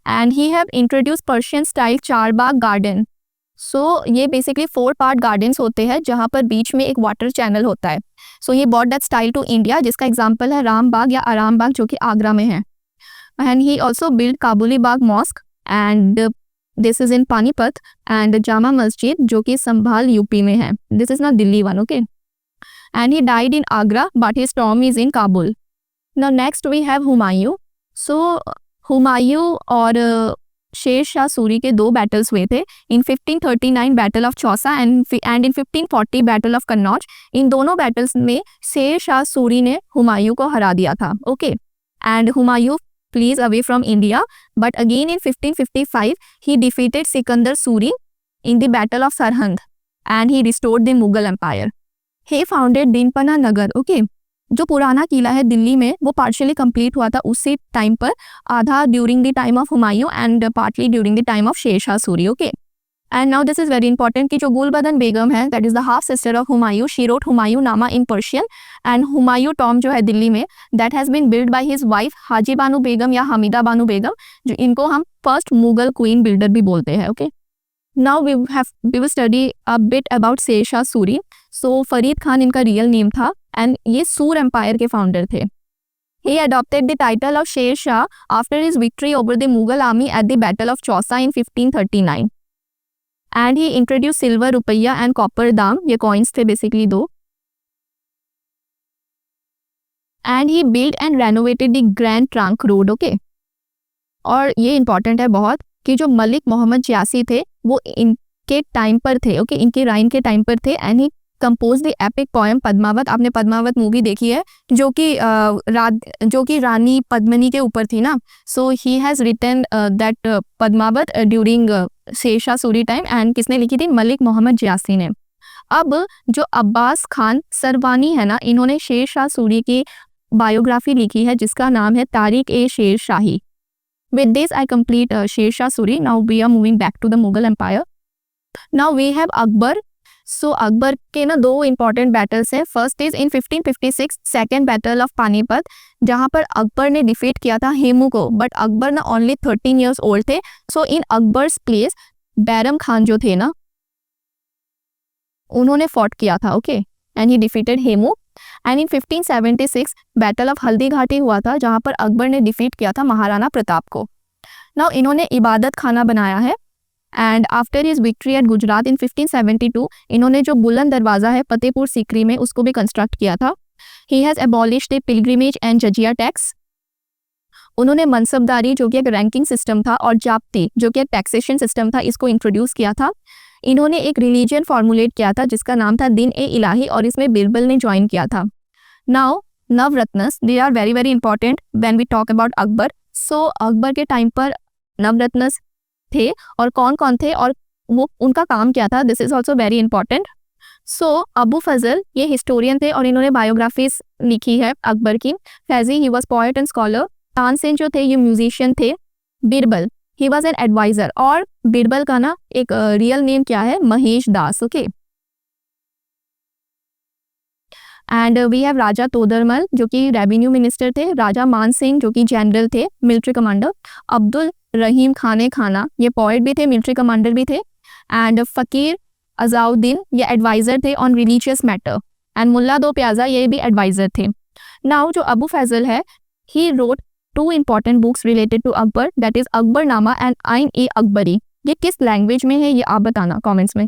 And he have introduce Persian style charbagh garden. So ये बेसिकली 4 पार्ट गार्डन्स होते हैं, जहाँ पर बीच में एक वाटर चैनल होता है। सो ये brought that style to India, जिसका एग्जाम्पल है राम बाग या आराम बाग, जो कि आगरा में है। And he also build Kabuli Bagh mosque, and this is in Panipat, and Jama Masjid जो कि संभाल यूपी में है। This is not Delhi one, okay. And he died in Agra but his tomb is in Kabul. Now next we have Humayun. So Humayun और शेर शाह सूरी के 2 बैटल्स हुए थे। In 1539 battle of Chausa and in 1540 battle of Kannauj. इन दोनों battles में शेर शाह सूरी ने हुमायूं को हरा दिया था, okay. And Humayun flees away from India, but again in 1555 he defeated Sikandar Suri in the battle of Sirhind and he restored the Mughal empire. He founded Dinpanah Nagar, okay. जो पुराना किला है दिल्ली में, वो पार्शियली कंप्लीट हुआ था उसी टाइम पर, आधा during the time of Humayun and partly during the time of Sher Shah Suri, okay. And now this is very important कि जो गुलबदन बेगम है, that is the half sister of Humayun, she wrote Humayunnama in Persian. And Humayun tomb जो है दिल्ली में, that has been build by his wife Haji Banu Begum या हमीदा बानू बेगम, जो इनको हम फर्स्ट मुगल क्वीन बिल्डर भी बोलते हैं, okay. Now we will study a bit about Sher Shah Suri. सो फरीद खान इनका रियल नेम था, एंड ये सूर एम्पायर के फाउंडर थे। He adopted the title of Sher Shah after his victory over the Mughal army at the Battle of Chausa in 1539. And he introduced silver रुपया and copper दाम, ये coins थे basically 2. And he built and renovated the Grand Trunk Road, okay. और ये important है बहुत कि जो मलिक मोहम्मद जियासी थे वो इनके टाइम पर थे, ओके, इनके राइन के टाइम पर थे। And he compose the epic poem Padmavat. आपने पद्मावत मूवी देखी है, जो कि रानी पद्मिनी के ऊपर थी ना। So he has written that Padmavat during Sher Shah Suri time, and किसने लिखी थी? मलिक मोहम्मद जियासी ने। अब जो अब्बास खान सरवानी है ना, इन्होंने शेर शाह सूरी की बायोग्राफी लिखी है जिसका नाम है तारिक ए शेर शाही। With this, I complete Sher Shah Suri. Now we are moving back to the Mughal Empire. Now we have Akbar. So Akbar के ना 2 important battles हैं। First is in 1556 second battle of Panipat, जहाँ पर अकबर ने डिफीट किया था हेमू को, बट अकबर ना ओनली 13 years old थे। सो इन अकबर्स प्लेस बैरम खान जो थे ना, उन्होंने फॉट किया था, okay, and he defeated Hemu. And in 1576 battle of Haldi Ghati हुआ था, जहाँ पर अकबर ने डिफीट किया था महाराणा प्रताप को। नाउ इन्होंने इबादत खाना बनाया है, and after his victory at Gujarat in 1572 इन्होंने जो बुलंद दरवाज़ा है फतेहपुर सीकरी में, उसको भी कंस्ट्रक्ट किया था। He has abolished the pilgrimage and jizya tax. उन्होंने मनसबदारी जो कि एक रैंकिंग सिस्टम था, और जाप्ती जो कि एक टैक्सेशन सिस्टम था, इसको इंट्रोड्यूस किया था। इन्होंने एक रिलीजन फॉर्मुलेट किया था जिसका नाम था दिन ए इलाही, और इसमें बिरबल ने ज्वाइन किया था। Now Navratnas, they are very very important when we talk about Akbar. So Akbar के टाइम पर नवरत्नस थे, और कौन कौन थे और वो उनका काम क्या था, this is also very important. So Abu Fazal ये हिस्टोरियन थे और इन्होंने बायोग्राफीज लिखी है अकबर की। Faizi he was poet and scholar. Tansen जो थे ये म्यूजिशियन थे। Birbal he was an advisor, और बिरबल का ना एक रियल नेम क्या है? Mahesh Das, okay. And we have Raja Todarmal जो कि रेवेन्यू मिनिस्टर थे, राजा मान सिंह जो कि जनरल थे, मिलिट्री कमांडर, अब्दुल रहीम खाने खाना, ये पोएट भी थे, मिलिट्री कमांडर भी थे, एंड फ़कीर अज़ाउद्दीन ये एडवाइज़र थे ऑन रिलीजियस मैटर, एंड मुल्ला दो प्याजा ये भी एडवाइज़र थे। नाउ जो अबू फैजल है, he wrote 2 important books related to Akbar, that is Akbarnama and Ain e Akbari. ये किस लैंग्वेज में है ये आप बताना कमेंट्स में।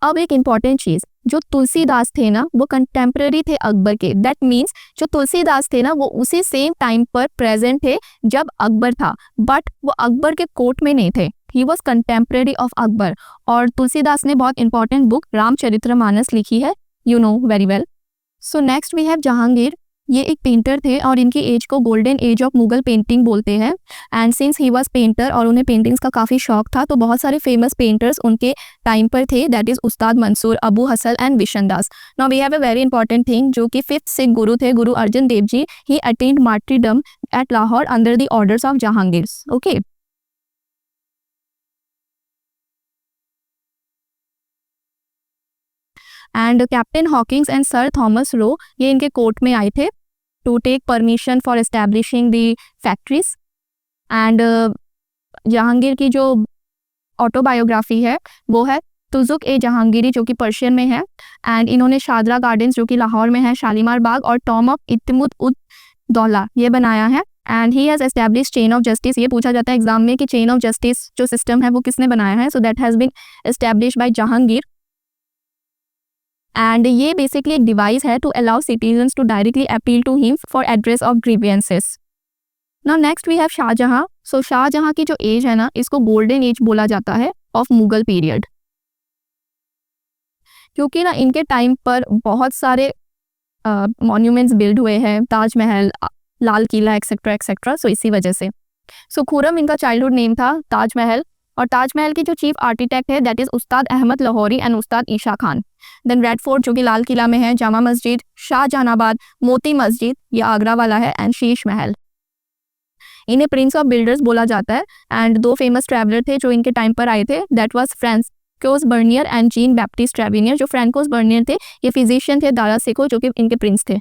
अब एक इम्पॉर्टेंट चीज़, जो तुलसीदास थे ना वो कंटेम्प्रेरी थे अकबर के, दैट मीन्स जो तुलसीदास थे ना वो उसी सेम टाइम पर प्रेजेंट थे जब अकबर था, बट वो अकबर के कोर्ट में नहीं थे, he was contemporary of Akbar. और तुलसीदास ने बहुत इंपॉर्टेंट बुक रामचरितमानस लिखी है, you know very well. So next we have Jahangir, ये एक पेंटर थे और इनकी एज को golden age of Mughal painting बोलते हैं, and since he was painter और उन्हें पेंटिंग्स का काफ़ी शौक था तो बहुत सारे फेमस पेंटर्स उनके टाइम पर थे, that is Ustad Mansur, Abu Hasan and Vishandas. Now we have a very important thing, जो कि 5th सिख गुरु थे, Guru Arjan Dev ji, he attend martyrdom at Lahore under the orders of Jahangir. Okay, and captain Hawkins and sir Thomas Roe ये इनके कोर्ट में आए थे to take permission for establishing the factories. And Jahangir की जो ऑटोबायोग्राफी है वो है तुजुक ए जहांगीरी जो कि पर्शियन में है, एंड इन्होंने शादरा गार्डन्स जो कि लाहौर में है, शालीमार बाग और टॉम ऑफ इत्तिमुद उद दौला ये बनाया है। And he has establish chain of justice, ये पूछा जाता है एग्जाम में कि चेन ऑफ जस्टिस जो सिस्टम है वो किसने बनाया है, so that has been establish by Jahangir. And ये बेसिकली एक डिवाइस है to allow citizens to directly appeal to him for address of grievances. Now next we have Shahjahan. So Shahjahan की जो एज है ना इसको गोल्डन एज बोला जाता है ऑफ मुगल पीरियड, क्योंकि ना इनके टाइम पर बहुत सारे मॉन्यूमेंट्स बिल्ड हुए हैं, ताजमहल, लाल किला एक्सेट्रा एक्सेट्रा, सो इसी वजह से। सो खुरम इनका चाइल्डहुड नेम था, ताजमहल, और ताजमहल की जो चीफ आर्किटेक्ट है that is Ustad Ahmad Lahori and Ustad Isa Khan. Then red fort जो कि लाल किला में है, जामा मस्जिद, शाहजहानाबाद, मोती मस्जिद ये आगरा वाला है, एंड शीश महल। इन्हें प्रिंस ऑफ बिल्डर्स बोला जाता है, एंड 2 फेमस ट्रैवलर थे जो इनके टाइम पर आए थे, that was Francois Bernier and Jean Baptiste Tavernier. जो फ्रांकोस बर्नियर थे ये फिजिशियन थे, दारा सिको जो कि इनके प्रिंस थे।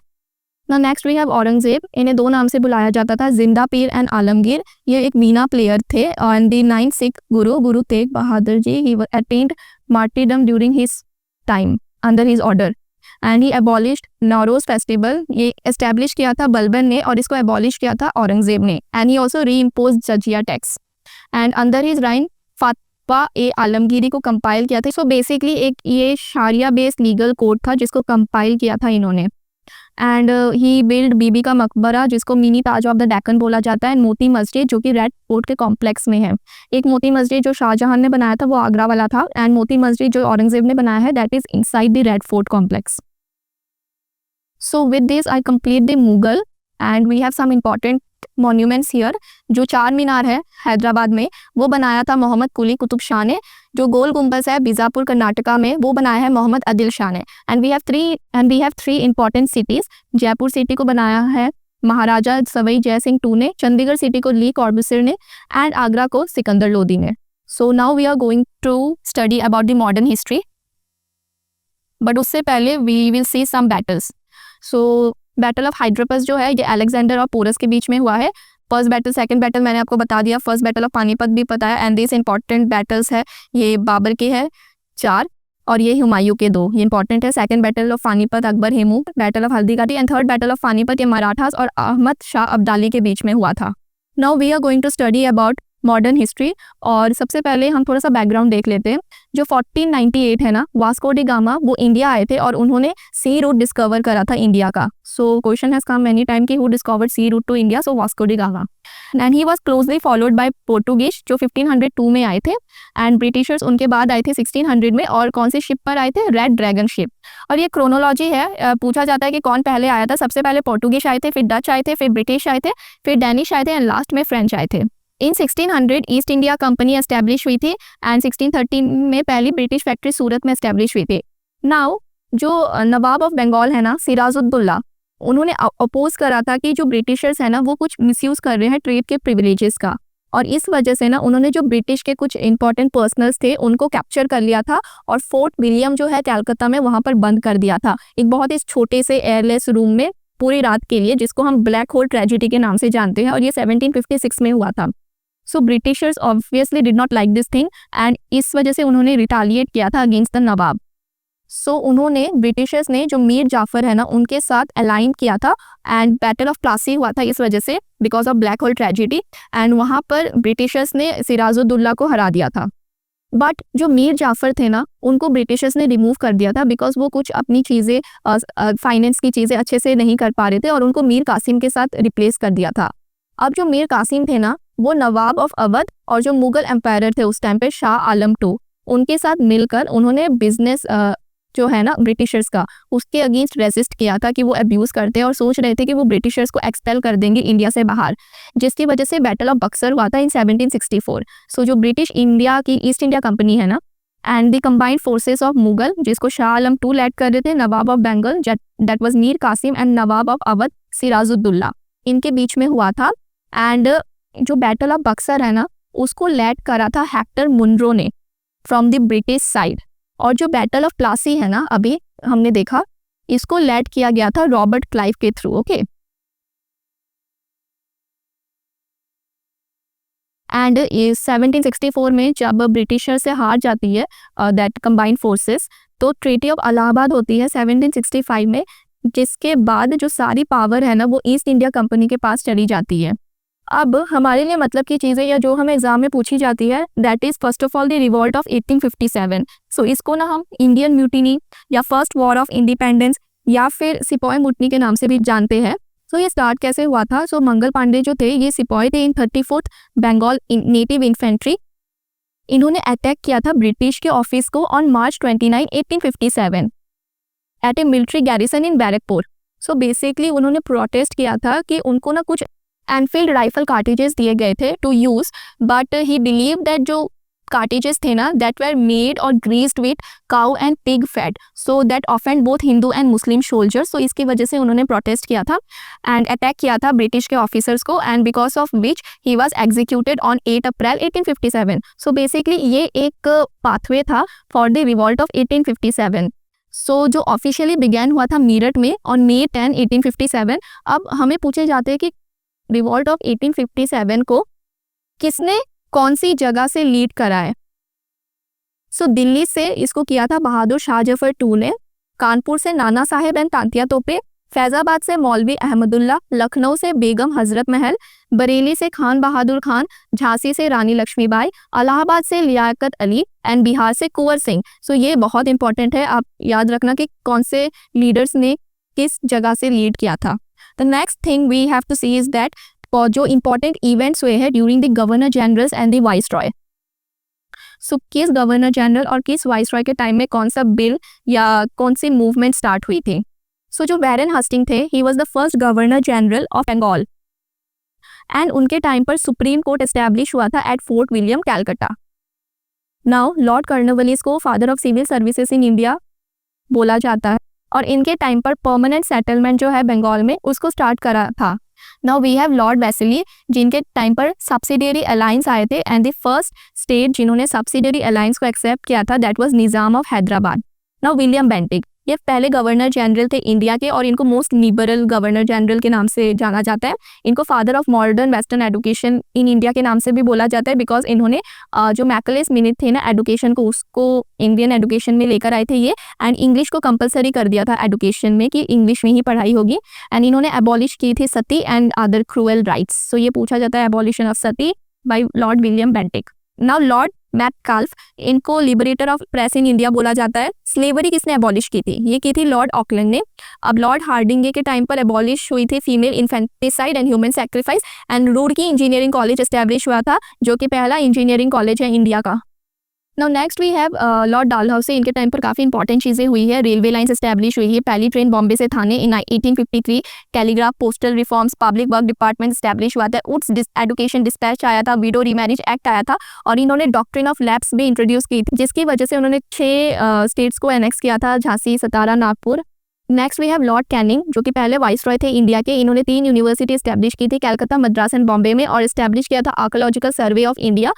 ना नेक्स्ट वी हैव औरंगजेब, इन्हें 2 नाम से बुलाया जाता था, जिंदा पीर एंड आलमगीर। ये एक वीणा प्लेयर थे, and the 9th Sikh Guru, Guru Tegh Bahadur ji, he attend martyrdom during his time under his order, and he abolished Nauroz festival, ये एस्टैब्लिश किया था बलबन ने और इसको एबॉलिश किया था औरंगजेब ने, and he also reimpose jizya tax, and under his reign Fatawa e Alamgiri को कंपाइल किया था। सो बेसिकली एक ये शारिया बेस्ड लीगल कोड था जिसको कंपाइल किया था इन्होंने। एंड ही बिल्ड बीबी का मकबरा जिसको mini Taj of the Deccan बोला जाता है, एंड मोती मस्जिद जो कि रेड फोर्ट के कॉम्प्लेक्स में है। एक मोती मस्जिद जो शाहजहां ने बनाया था वो आगरा वाला था, एंड मोती मस्जिद जो औरंगजेब ने बनाया है that is inside the red fort complex. So with this I complete the Mughal, and we have some important monuments here. जो चार मीनार है हैदराबाद में वो बनाया था मोहम्मद कुली कुतुब शाह ने। जो गोल गुम्बज है बीजापुर कर्नाटका में वो बनाया है मोहम्मद आदिल शाह ने। And we have three important cities. Jaipur city को बनाया है महाराजा सवाई जय सिंह टू ने, चंडीगढ़ सिटी को ली कॉर्बुसियर ने, एंड आगरा को सिकंदर लोदी ने। So now we are going to study about the modern history, but उससे पहले we will see some battles. So battle of Hydaspes जो है ये अलेक्जेंडर और पोरस के बीच में हुआ है। फर्स्ट बैटल, सेकंड बैटल मैंने आपको बता दिया, फर्स्ट बैटल ऑफ पानीपत भी पता है। एंड दिस इंपॉर्टेंट बैटल्स है, ये बाबर के है 4 और ये हुमायूं के 2, ये इंपॉर्टेंट है। Second battle of Panipat Akbar Hemu, battle of Haldighati, and third battle of Panipat ये मराठास और अहमद शाह अब्दाली के बीच में हुआ था। Now we are going to study about modern history, और सबसे पहले हम थोड़ा सा बैकग्राउंड देख लेते हैं। जो 1498 है ना, वास्को डी गामा वो इंडिया आए थे और उन्होंने सी रूट डिस्कवर करा था इंडिया का। So question has come many time कि who discovered sea route to India, so Vasco da Gama. And he was closely followed by Portuguese जो 1502 में आए थे, एंड ब्रिटिशर्स उनके बाद आए थे 1600 में। और कौन सी शिप पर आए थे? Red dragon ship. और ये क्रोनोलॉजी है, पूछा जाता है कि कौन पहले आया था। सबसे पहले पोर्टुगीज आए थे, फिर डच आए थे, फिर ब्रिटिश आए थे, फिर डैनिश आए थे, एंड लास्ट में फ्रेंच आए थे। इन 1600 ईस्ट इंडिया कंपनी एस्टैब्लिश हुई थी, एंड 1613 में पहली ब्रिटिश फैक्ट्री सूरत में एस्टैब्लिश हुई थी। नाउ जो नवाब ऑफ बंगाल है ना, सिराजुद्दौला, उन्होंने अपोज करा था कि जो ब्रिटिशर्स है ना वो कुछ मिसयूज़ कर रहे हैं ट्रेड के प्रिविलेजेस का, और इस वजह से ना उन्होंने जो ब्रिटिश के कुछ इंपॉर्टेंट पर्सनल्स थे उनको कैप्चर कर लिया था और फोर्ट विलियम जो है कलकत्ता में वहाँ पर बंद कर दिया था एक बहुत ही छोटे से एयरलेस रूम में पूरी रात के लिए, जिसको हम ब्लैक होल ट्रेजेडी के नाम से जानते हैं, और ये 1756 में हुआ था। So Britishers obviously did not like this thing and इस वजह से उन्होंने रिटालिएट किया था अगेंस्ट द नवाब। सो उन्होंने ब्रिटिशर्स ने जो मीर जाफर है ना उनके साथ अलाइन किया था एंड बैटल ऑफ प्लासी हुआ था इस वजह से, because of black hole tragedy, and वहाँ पर ब्रिटिशर्स ने सिराजुद्दौला को हरा दिया था। बट जो मीर जाफर थे ना उनको ब्रिटिशर्स ने रिमूव कर दिया था बिकॉज वो कुछ अपनी चीज़ें फाइनेंस की चीज़ें अच्छे से नहीं कर पा रहे थे और उनको मीर कासिम के साथ रिप्लेस कर दिया था। अब जो मीर कासिम थे ना वो नवाब ऑफ अवध और जो मुगल एम्पायर थे उस टाइम पे शाह आलम II उनके साथ मिलकर उन्होंने बिजनेस जो है ना ब्रिटिशर्स का उसके अगेंस्ट रेजिस्ट किया था कि वो अब्यूज़ करते हैं और सोच रहे थे कि वो ब्रिटिशर्स को एक्सपेल कर देंगे इंडिया से बाहर, जिसकी वजह से बैटल ऑफ बक्सर हुआ था इन 1764। सो जो ब्रिटिश इंडिया की ईस्ट इंडिया कंपनी है ना and the combined forces of Mughal जिसको शाह आलम II लैड कर रहे थे, Nawab of Bengal that was Mir Qasim and Nawab of Awadh Sirajuddaula, इनके बीच में हुआ था। एंड जो बैटल ऑफ बक्सर है ना उसको लैड करा था हेक्टर मुनरो ने फ्रॉम द ब्रिटिश साइड, और जो बैटल ऑफ प्लासी है ना अभी हमने देखा इसको लैड किया गया था रॉबर्ट क्लाइव के थ्रू। ओके, एंड 1764 में जब ब्रिटिशर से हार जाती है दैट कंबाइंड फोर्सेस, तो ट्रीटी ऑफ इलाहाबाद होती है 1765 में, जिसके बाद जो सारी पावर है ना वो ईस्ट इंडिया कंपनी के पास चली जाती है। अब हमारे लिए मतलब की चीज़ें या जो हमें एग्जाम में पूछी जाती है that is first of all the revolt of 1857। सो इसको ना हम इंडियन म्यूटिनी या फर्स्ट वॉर ऑफ इंडिपेंडेंस या फिर सिपाही मुटनी के नाम से भी जानते हैं। सो ये स्टार्ट कैसे हुआ था? सो मंगल पांडे जो थे ये सिपाही थे in 34th Bengal native infantry. इन्होंने अटैक किया था ब्रिटिश के ऑफिस को on March 29, 1857 at a military garrison in Barrackpore. So basically उन्होंने प्रोटेस्ट किया था कि उनको ना कुछ एनफील्ड राइफल कार्टिजेस दिए गए थे to use, but he believe that जो कार्टिजेस थे ना दैट वेर मेड और greased with cow and pig fat, so that offend both Hindu and Muslim soldiers. So इसकी वजह से उन्होंने प्रोटेस्ट किया था एंड अटैक किया था ब्रिटिश के ऑफिसर्स को, and because of which he was executed on 8 April 1857। So basically ये एक पाथवे था फॉर द रिवॉल्ट ऑफ 1857। सो जो ऑफिशियली बिगैन हुआ था मीरठ में ऑन May 10, 1857। अब हमें पूछे जाते हैं कि रिवॉल्ट ऑफ 1857 को किसने कौन सी जगह से लीड करा है? सो दिल्ली से इसको किया था बहादुर शाह जफर II ने, कानपुर से नाना साहेब एंड तांतिया तोपे, फैजाबाद से मौलवी अहमदुल्ला, लखनऊ से बेगम हजरत महल, बरेली से खान बहादुर खान, झांसी से रानी लक्ष्मीबाई, इलाहाबाद से लियाकत अली एंड बिहार से कुंवर सिंह। सो ये बहुत इंपॉर्टेंट है, आप याद रखना कि कौन से लीडर्स ने किस जगह से लीड किया था। The next thing we have to see is that जो इंपॉर्टेंट इवेंट्स हुए हैं during the governor generals and the viceroy. So किस गवर्नर जनरल और किस वाइसरॉय के टाइम में कौन सा बिल या कौन सी मूवमेंट स्टार्ट हुई थी? सो जो वैरन हस्टिंग थे he was the first governor general of Bengal and उनके टाइम पर सुप्रीम कोर्ट एस्टैब्लिश हुआ था at Fort William Calcutta. Now lord Cornwallis को father of civil services in India बोला जाता है और इनके टाइम पर परमानेंट सेटलमेंट जो है बंगाल में उसको स्टार्ट करा था। Now we have lord Wellesley जिनके टाइम पर सब्सिडियरी अलायंस आए थे एंड द फर्स्ट स्टेट जिन्होंने सब्सिडियरी अलायंस को एक्सेप्ट किया था that was Nizam of Hyderabad. Now William Bentinck ये पहले गवर्नर जनरल थे इंडिया के और इनको मोस्ट लिबरल गवर्नर जनरल के नाम से जाना जाता है। इनको father of modern western education in India के नाम से भी बोला जाता है बिकॉज इन्होंने जो मैकलेस मिनट थे ना एजुकेशन को उसको इंडियन एजुकेशन में लेकर आए थे ये, एंड इंग्लिश को कंपलसरी कर दिया था एजुकेशन में कि इंग्लिश में ही पढ़ाई होगी। एंड इन्होंने एबॉलिश की थी sati and other cruel rites. So ये पूछा जाता है abolition of sati by lord William Bentinck. Now lord Metcalfe इनको liberator of press in India बोला जाता है। स्लेवरी किसने एबॉलिश की थी? ये की थी लॉर्ड ऑकलैंड ने। अब लॉर्ड हार्डिंगे के टाइम पर एबॉलिश हुई थी female infanticide and human sacrifice, and Roorkee engineering college establish हुआ था जो कि पहला इंजीनियरिंग कॉलेज है इंडिया का। Now next we have lord Dalhousie. इनके टाइम पर काफ़ी इंपॉर्टेंट चीज़ें हुई है। रेलवे लाइन्स एस्टैब्लिश हुई है, पहली ट्रेन बॉम्बे से थाने इन 1853, telegraph postal reforms, public work department establish हुआ था, उड्स एजुकेशन डिस्पैच आया था, विडो रीमैरिज एक्ट आया था और इन्होंने डॉक्ट्रिन ऑफ लैप्स भी इंट्रोड्यूस की थी जिसकी वजह से उन्होंने 6 स्टेट्स को एनेक्स किया था, Jhansi, Satara, Nagpur next we have lord Canning, जो कि पहले वाइसरॉय थे इंडिया के। इन्होंने 3 यूनिवर्सिटी एस्टेब्लिश की थी, कलकत्ता, मद्रास एंड बॉम्बे में, और एस्टेब्लिश किया था आर्कोलॉजिकल सर्वे ऑफ इंडिया,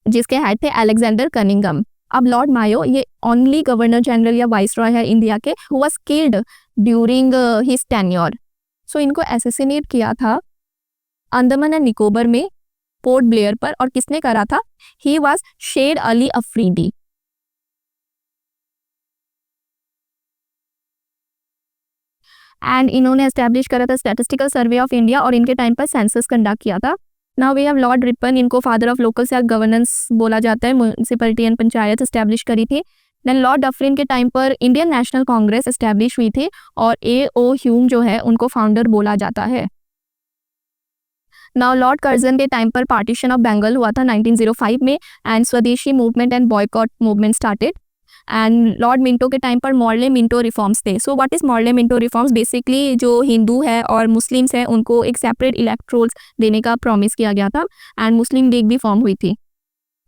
जिसके हेड थे अलेक्जेंडर कनिंगम। अब लॉर्ड मायो ये ओनली गवर्नर जनरल या वाइसरॉय है इंडिया के who was killed during his tenure. So इनको एसेसिनेट किया था अंडमान एंड निकोबर में, पोर्ट ब्लेयर पर, और किसने करा था? ही वाज शेर अली अफरीदी। एंड इन्होंने एस्टैब्लिश करा था स्टैटिस्टिकल सर्वे ऑफ इंडिया, और इनके टाइम पर सेंसस कंडक्ट किया था। Now we have lord Ripon, इनको father of local self governance बोला जाता है, म्युनिसिपैलिटी एंड पंचायत एस्टैब्लिश करी थी। देन लॉर्ड डफरिन के टाइम पर इंडियन नेशनल कांग्रेस एस्टैब्लिश हुई थी, और A.O. ह्यूम जो है उनको फाउंडर बोला जाता है। नाउ लॉर्ड कर्जन के टाइम पर पार्टीशन ऑफ बंगाल हुआ था 1905 में, एंड स्वदेशी movement and boycott movement started. And Lord Minto के टाइम पर मॉर्ले मिंटो रिफॉर्म्स थे। So what is Morley Minto reforms? Basically जो हिंदू है और मुस्लिम्स हैं उनको एक सेपरेट इलेक्ट्रोल्स देने का प्रॉमिस किया गया था, एंड मुस्लिम लीग भी फॉर्म हुई थी।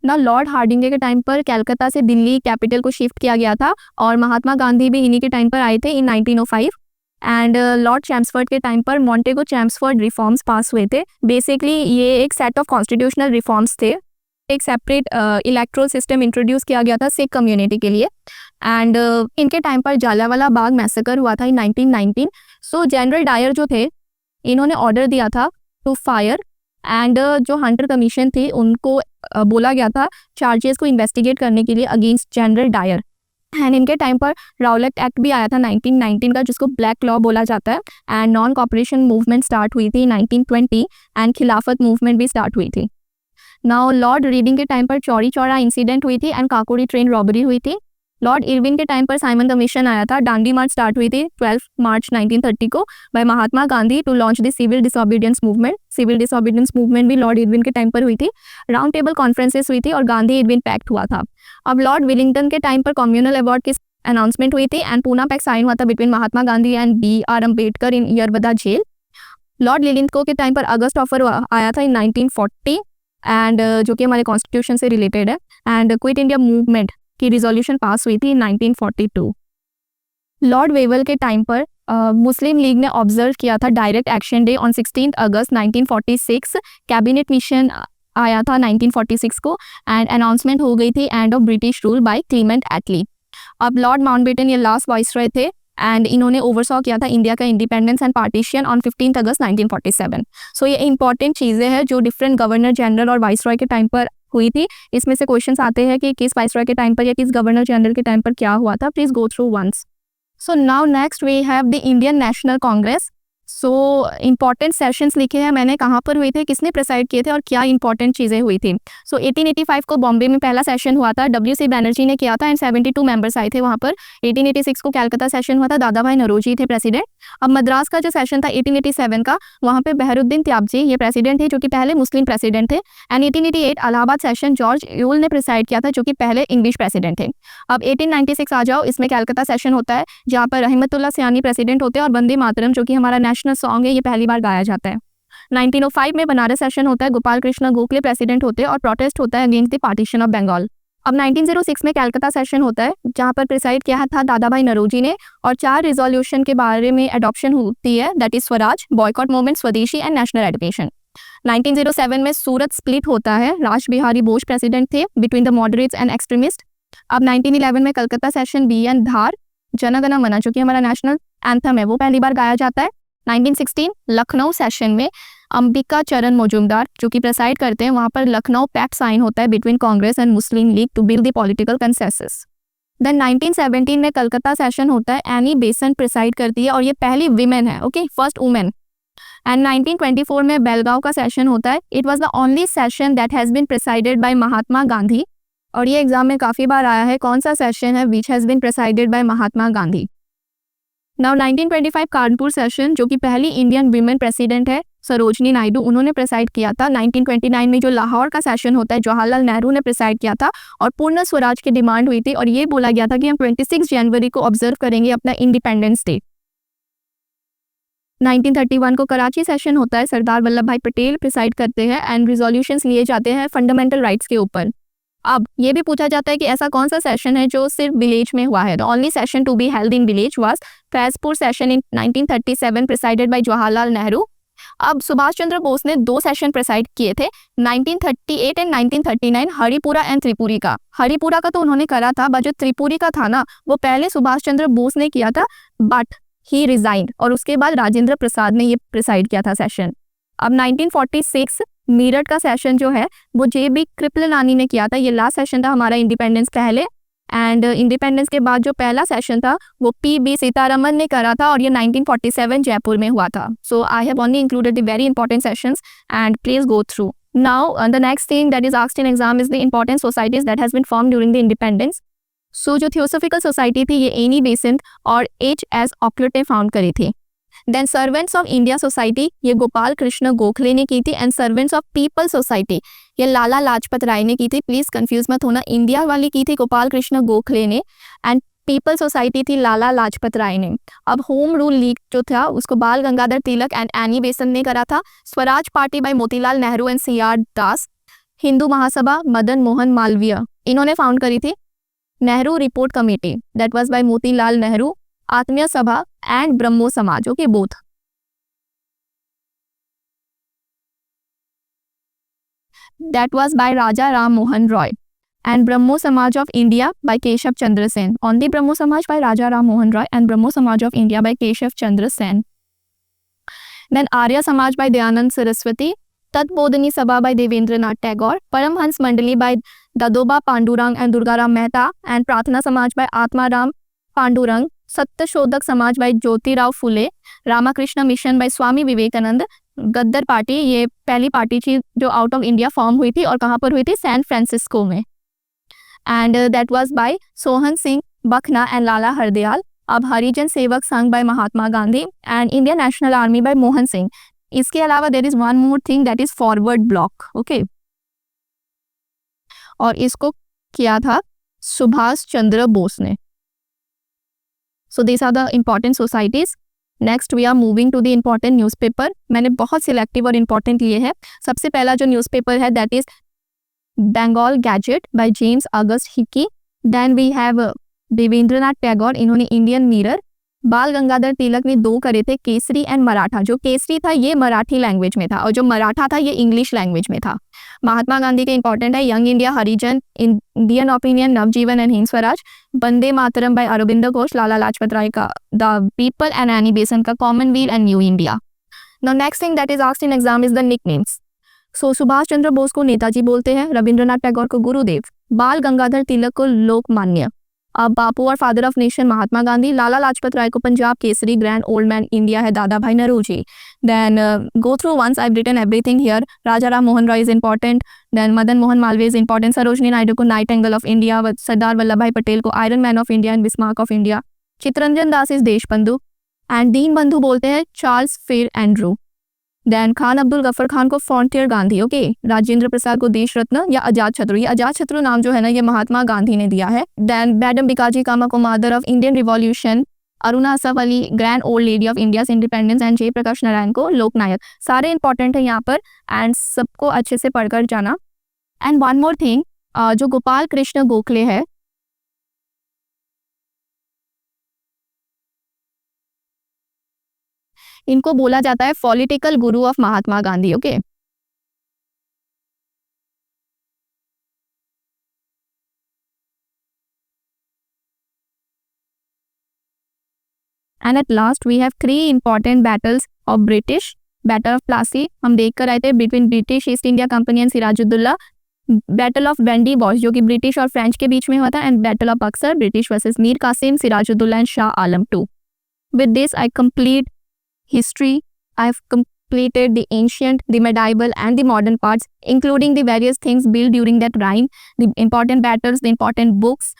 ना लॉर्ड हार्डिंगे के टाइम पर कलकत्ता से दिल्ली कैपिटल को शिफ्ट किया गया था, और महात्मा गांधी भी इन्हीं के टाइम पर आए थे इन 1905। एंड लॉर्ड चैम्सफोर्ड के टाइम पर मॉन्टेगो चैम्सफोर्ड रिफॉर्म्स पास हुए थे। बेसिकली ये एक सेट ऑफ कॉन्स्टिट्यूशनल रिफॉर्म्स थे। एक सेपरेट इलेक्ट्रोल सिस्टम इंट्रोड्यूस किया गया था सिख कम्युनिटी के लिए। एंड इनके टाइम पर जालियांवाला बाग मैसेकर हुआ था इन 1919। सो जनरल डायर जो थे इन्होंने ऑर्डर दिया था टू फायर, एंड जो हंटर कमीशन थी उनको बोला गया था चार्जेस को इन्वेस्टिगेट करने के लिए अगेंस्ट जनरल डायर। एंड इनके टाइम पर राउलेट एक्ट भी आया था 1919 का, जिसको ब्लैक लॉ बोला जाता है। And non cooperation movement start हुई थी 1920, एंड खिलाफत मूवमेंट भी स्टार्ट हुई थी। नाउ लॉर्ड रीडिंग के टाइम पर चौरी चौरा इंसिडेंट हुई थी, एंड काकोरी ट्रेन रॉबरी हुई थी। लॉर्ड इरविन के टाइम पर साइमन कमीशन आया था। डांडी मार्च स्टार्ट हुई थी 12 मार्च 1930 को by Mahatma Gandhi to launch the civil disobedience movement. Civil disobedience movement भी लॉर्ड इरविन के टाइम पर हुई थी। राउंड टेबल कॉन्फ्रेंसेस हुई थी, और गांधी इरविन पैक्ट हुआ था। अब लॉर्ड विलिंगटन के टाइम पर कम्युनल अवार्ड की अनाउंसमेंट हुई थी, एंड पूना पैक्ट साइन हुआ था between Mahatma Gandhi and B.R. Ambedkar in Yerawada jail. Lord Linlithgow के टाइम पर अगस्त ऑफर आया था इन 1940, एंड जो कि हमारे कॉन्स्टिट्यूशन से रिलेटेड है। एंड क्विट इंडिया मूवमेंट की रिजोल्यूशन पास हुई थी 1942। लॉर्ड वेवल के टाइम पर मुस्लिम लीग ने ऑब्जर्व किया था direct action day on 16 August 1946। Cabinet mission आया था 1946 को, एंड अनाउंसमेंट हो गई थी end of British rule by Clement Attlee. अब लॉर्ड माउंटबेटन ये लास्ट वाइसरॉय थे, एंड इन्होंने ओवरसॉ किया था इंडिया का independence and partition on 15 August 1947। So ये इंपॉर्टेंट चीज़ें हैं जो डिफरेंट गवर्नर जनरल और वाइसरॉय के टाइम पर हुई थी। इसमें से क्वेश्चंस आते हैं कि किस वाइसरॉय के टाइम पर या किस गवर्नर जनरल के टाइम पर क्या हुआ था। Please go through once. So now next we have the Indian national Congress. So important sessions लिखे हैं मैंने, कहाँ पर हुए थे, किसने प्रिसाइड किए थे, और क्या इंपॉर्टेंट चीज़ें हुई थी। सो 1885 को बॉम्बे में पहला सेशन हुआ था, W.C. बैनर्जी ने किया था, एंड 72 मेंबर्स आए थे वहाँ पर। 1886 को कलकत्ता सेशन हुआ था, दादा भाई नौरोजी थे प्रेसिडेंट। अब मद्रास का जो सेशन था 1887 का, वहाँ पे बहरुद्दीन त्याबजी ये प्रेसिडेंट थे, जो कि पहले मुस्लिम प्रेसिडेंट थे। And 1888 Allahabad session George Yule ने प्रिसाइड किया था, जो कि पहले इंग्लिश प्रेसिडेंट थे। अब 1896 आ जाओ, इसमें कलकत्ता सेशन होता है, जहाँ पर रहमतुल्लाह सियानी प्रेसिडेंट होते हैं, और वंदे मातरम जो कि हमारा नेशनल सॉन्ग है ये पहली बार गाया जाता है। 1905 में बनारस सेशन होता है, गोपाल कृष्ण गोखले प्रेसिडेंट होते हैं, और प्रोटेस्ट होता है against the partition of Bengal. अब 1906 में कलकत्ता सेशन होता है, जहाँ पर प्रिसाइड किया था दादा भाई नौरोजी ने, और 4 रिजोल्यूशन के बारे में अडॉप्शन होती है, that is Swaraj, boycott movement, स्वदेशी एंड नेशनल एजुकेशन। 1907 में सूरत स्प्लिट होता है, राज बिहारी बोस प्रेसिडेंट थे between the moderates and extremist. अब 1911 में कलकत्ता सेशन B.N. धार, जनगण मन जो कि हमारा नेशनल एंथम है वो पहली बार गाया जाता है। 1916 लखनऊ सेशन में अंबिका चरण मजूमदार जो कि प्रेसाइड करते हैं, वहाँ पर लखनऊ पैक्ट साइन होता है between Congress and Muslim League to build the political consensus. Then 1917 में कलकत्ता सेशन होता है, एनी बेसन प्रिसाइड करती है, और ये पहली विमेन है, ओके, फर्स्ट वुमेन। एंड 1924 में बेलगांव का सेशन होता है, it was the only session that has been presided by Mahatma Gandhi, और ये एग्जाम में काफ़ी बार आया है, कौन सा सेशन है which has been presided by Mahatma Gandhi. Now 1925 Kanpur session, जो कि पहली इंडियन वीमेन प्रेसिडेंट है सरोजनी नायडू, उन्होंने प्रिसाइड किया था। 1929 में जो लाहौर का सेशन होता है, जवाहरलाल नेहरू ने प्रिसाइड किया था, और पूर्ण स्वराज की डिमांड हुई थी, और ये बोला गया था कि हम 26 जनवरी को ऑब्जर्व करेंगे अपना इंडिपेंडेंस डे। 1931 को कराची सेशन होता है, सरदार वल्लभ भाई पटेल प्रिसाइड करते हैं, एंड रिजोल्यूशंस लिए जाते हैं फंडामेंटल राइट्स के ऊपर। अब ये भी पूछा जाता है कि ऐसा कौन सा सेशन है जो सिर्फ विलेज में हुआ है। The only session to be held in village was Faizpur session in 1937 presided by Jawaharlal Nehru. अब सुभाष चंद्र बोस ने 2 सेशन प्रिसाइड किए थे 1938 एंड 1939, हरिपुरा एंड त्रिपुरी का। हरिपुरा का तो उन्होंने करा था, बट जो त्रिपुरी का था ना वो पहले सुभाष चंद्र बोस ने किया था, बट ही रिजाइंड, और उसके बाद राजेंद्र प्रसाद ने ये प्रिसाइड किया था सेशन। अब 1946 मीरठ का सेशन जो है वो JB कृपलानी ने किया था। ये लास्ट सेशन था हमारा इंडिपेंडेंस पहले, एंड इंडिपेंडेंस के बाद जो पहला सेशन था वो PB सीतारमन ने करा था, और ये 1947 जयपुर में हुआ था। So I have only included the very important sessions and please go through. Now the next thing that is asked in exam is the important societies that has been form during the independence. So जो theosophical society थी ये Annie Besant और HS ऑकलट ने found करी थी। Then servants of India society ये गोपाल कृष्ण गोखले ने की थी, and servants of people society ये लाला लाजपत राय ने की थी। प्लीज कंफ्यूज मत होना, इंडिया वाली की थी गोपाल कृष्ण गोखले ने, एंड पीपल सोसाइटी थी लाला लाजपत राय ने। अब होम रूल लीग जो था उसको Bal Gangadhar Tilak and Annie Besant ने करा था। Swaraj party by Motilal Nehru and CR Das. Hindu Mahasabha Madan Mohan Malviya इन्होंने फाउंड करी थी। Nehru report committee that was by Motilal Nehru. Atmiya Sabha and Brahmo Samaj, okay both. That was by Raja Ram Mohan Roy, and Brahmo Samaj of India by Keshav Chandra Sen. On the Brahmo Samaj by Raja Ram Mohan Roy and Brahmo Samaj of India by Keshav Chandra Sen. Then Arya Samaj by Dayanand Saraswati, Tatbodhani Sabha by Devendranath Tagore, Paramhans Mandali by Dadoba Pandurang and Durgaram Mehta, and Prathna Samaj by Atmaram Pandurang, Satyashodhak Samaj bye Jyotirao Phule, Ramakrishna mission bye Swami Vivekananda. गद्दर party ये पहली party थी जो out of India form हुई थी, और कहाँ पर हुई थी? सैन फ्रांसिस्को में, and that was by Sohan Singh बखना एंड लाला हरदयाल। अब Harijan Sevak Sangh by Mahatma Gandhi, and Indian National Army by Mohan Singh. इसके अलावा there is one more thing that is forward bloc, okay, और इसको किया था सुभाष चंद्र बोस ने। So these are the important societies. Next we are moving to the important newspaper. मैंने बहुत सिलेक्टिव और important लिए हैं। सबसे पहला जो न्यूज़पेपर है that is Bengal Gazette by James August Hickey. Then we have Debendranath Tagore, इन्होंने इंडियन मिरर। बाल गंगाधर तिलक ने 2 करे थे, केसरी एंड मराठा। जो केसरी था ये मराठी लैंग्वेज में था, और जो मराठा था ये इंग्लिश लैंग्वेज में था। महात्मा गांधी के इंपॉर्टेंट है Young India, Harijan, Indian Opinion, Navjivan and Hind Swaraj. Vande Mataram by Aurobindo Ghosh, Lala Lajpat Rai का the People and Annie Besant का Commonwealth and New India. Now next thing that is asked in exam is the nicknames. So Subhash Chandra Bose को नेताजी बोलते हैं, रविंद्रनाथ टैगोर को गुरुदेव, बाल गंगाधर तिलक को लोकमान्य, अब बापू और father of nation Mahatma Gandhi. Lala Lajpat Rai को Punjab Kesari, grand old man India है Dadabhai Naoroji. Then go through once, I have written everything here. Raja Ram Mohan Roy is important, then Madan Mohan Malviya is important, Sarojini Naidu को nightingale of India, Sardar Vallabhbhai Patel को iron man of India and Bismarck of India, Chittaranjan Das is Deshbandhu, and दीन बंधु बोलते हैं Charles Freer Andrew. Then Khan Abdul Ghaffar Khan को frontier Gandhi, okay. Rajendra Prasad को देश रत्न या अजात शत्रु, ये अजात शत्रु नाम जो है ना ये महात्मा गांधी ने दिया है। देन मैडम बिकाजी कामा को mother of Indian revolution, Aruna Asaf Ali grand old lady of India independence, and Jayaprakash Narayan को लोकनायक। सारे इंपॉर्टेंट है यहाँ पर, एंड सबको अच्छे से पढ़कर जाना। एंड वन मोर थिंग, जो गोपाल कृष्ण गोखले है इनको बोला जाता है political guru of Mahatma Gandhi, okay. And at last we have 3 important battles of British. Battle of Plassey हम देख कर आए थे between British East India company and Sirajuddaulah. Battle of Wandiwash जो कि ब्रिटिश और फ्रेंच के बीच में हुआ था, and battle of Buxar British versus Mir Qasim, Sirajuddaula and Shah Alam II। With this I complete history. I have completed the ancient, the medieval and the modern parts, including the various things built during that time, the important battles, the important books,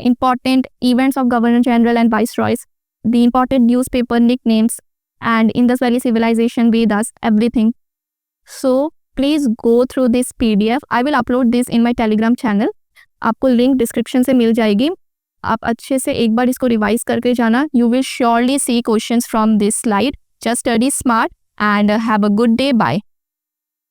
important events of Governor General and Viceroys, the important newspaper nicknames, and Indus Valley Civilization, Vedas, everything. So please go through this PDF. I will upload this in my Telegram channel. आपको link description से मिल जाएगी। आप अच्छे से एक बार इसको revise करके जाना। You will surely see questions from this slide. Just study smart and have a good day. Bye.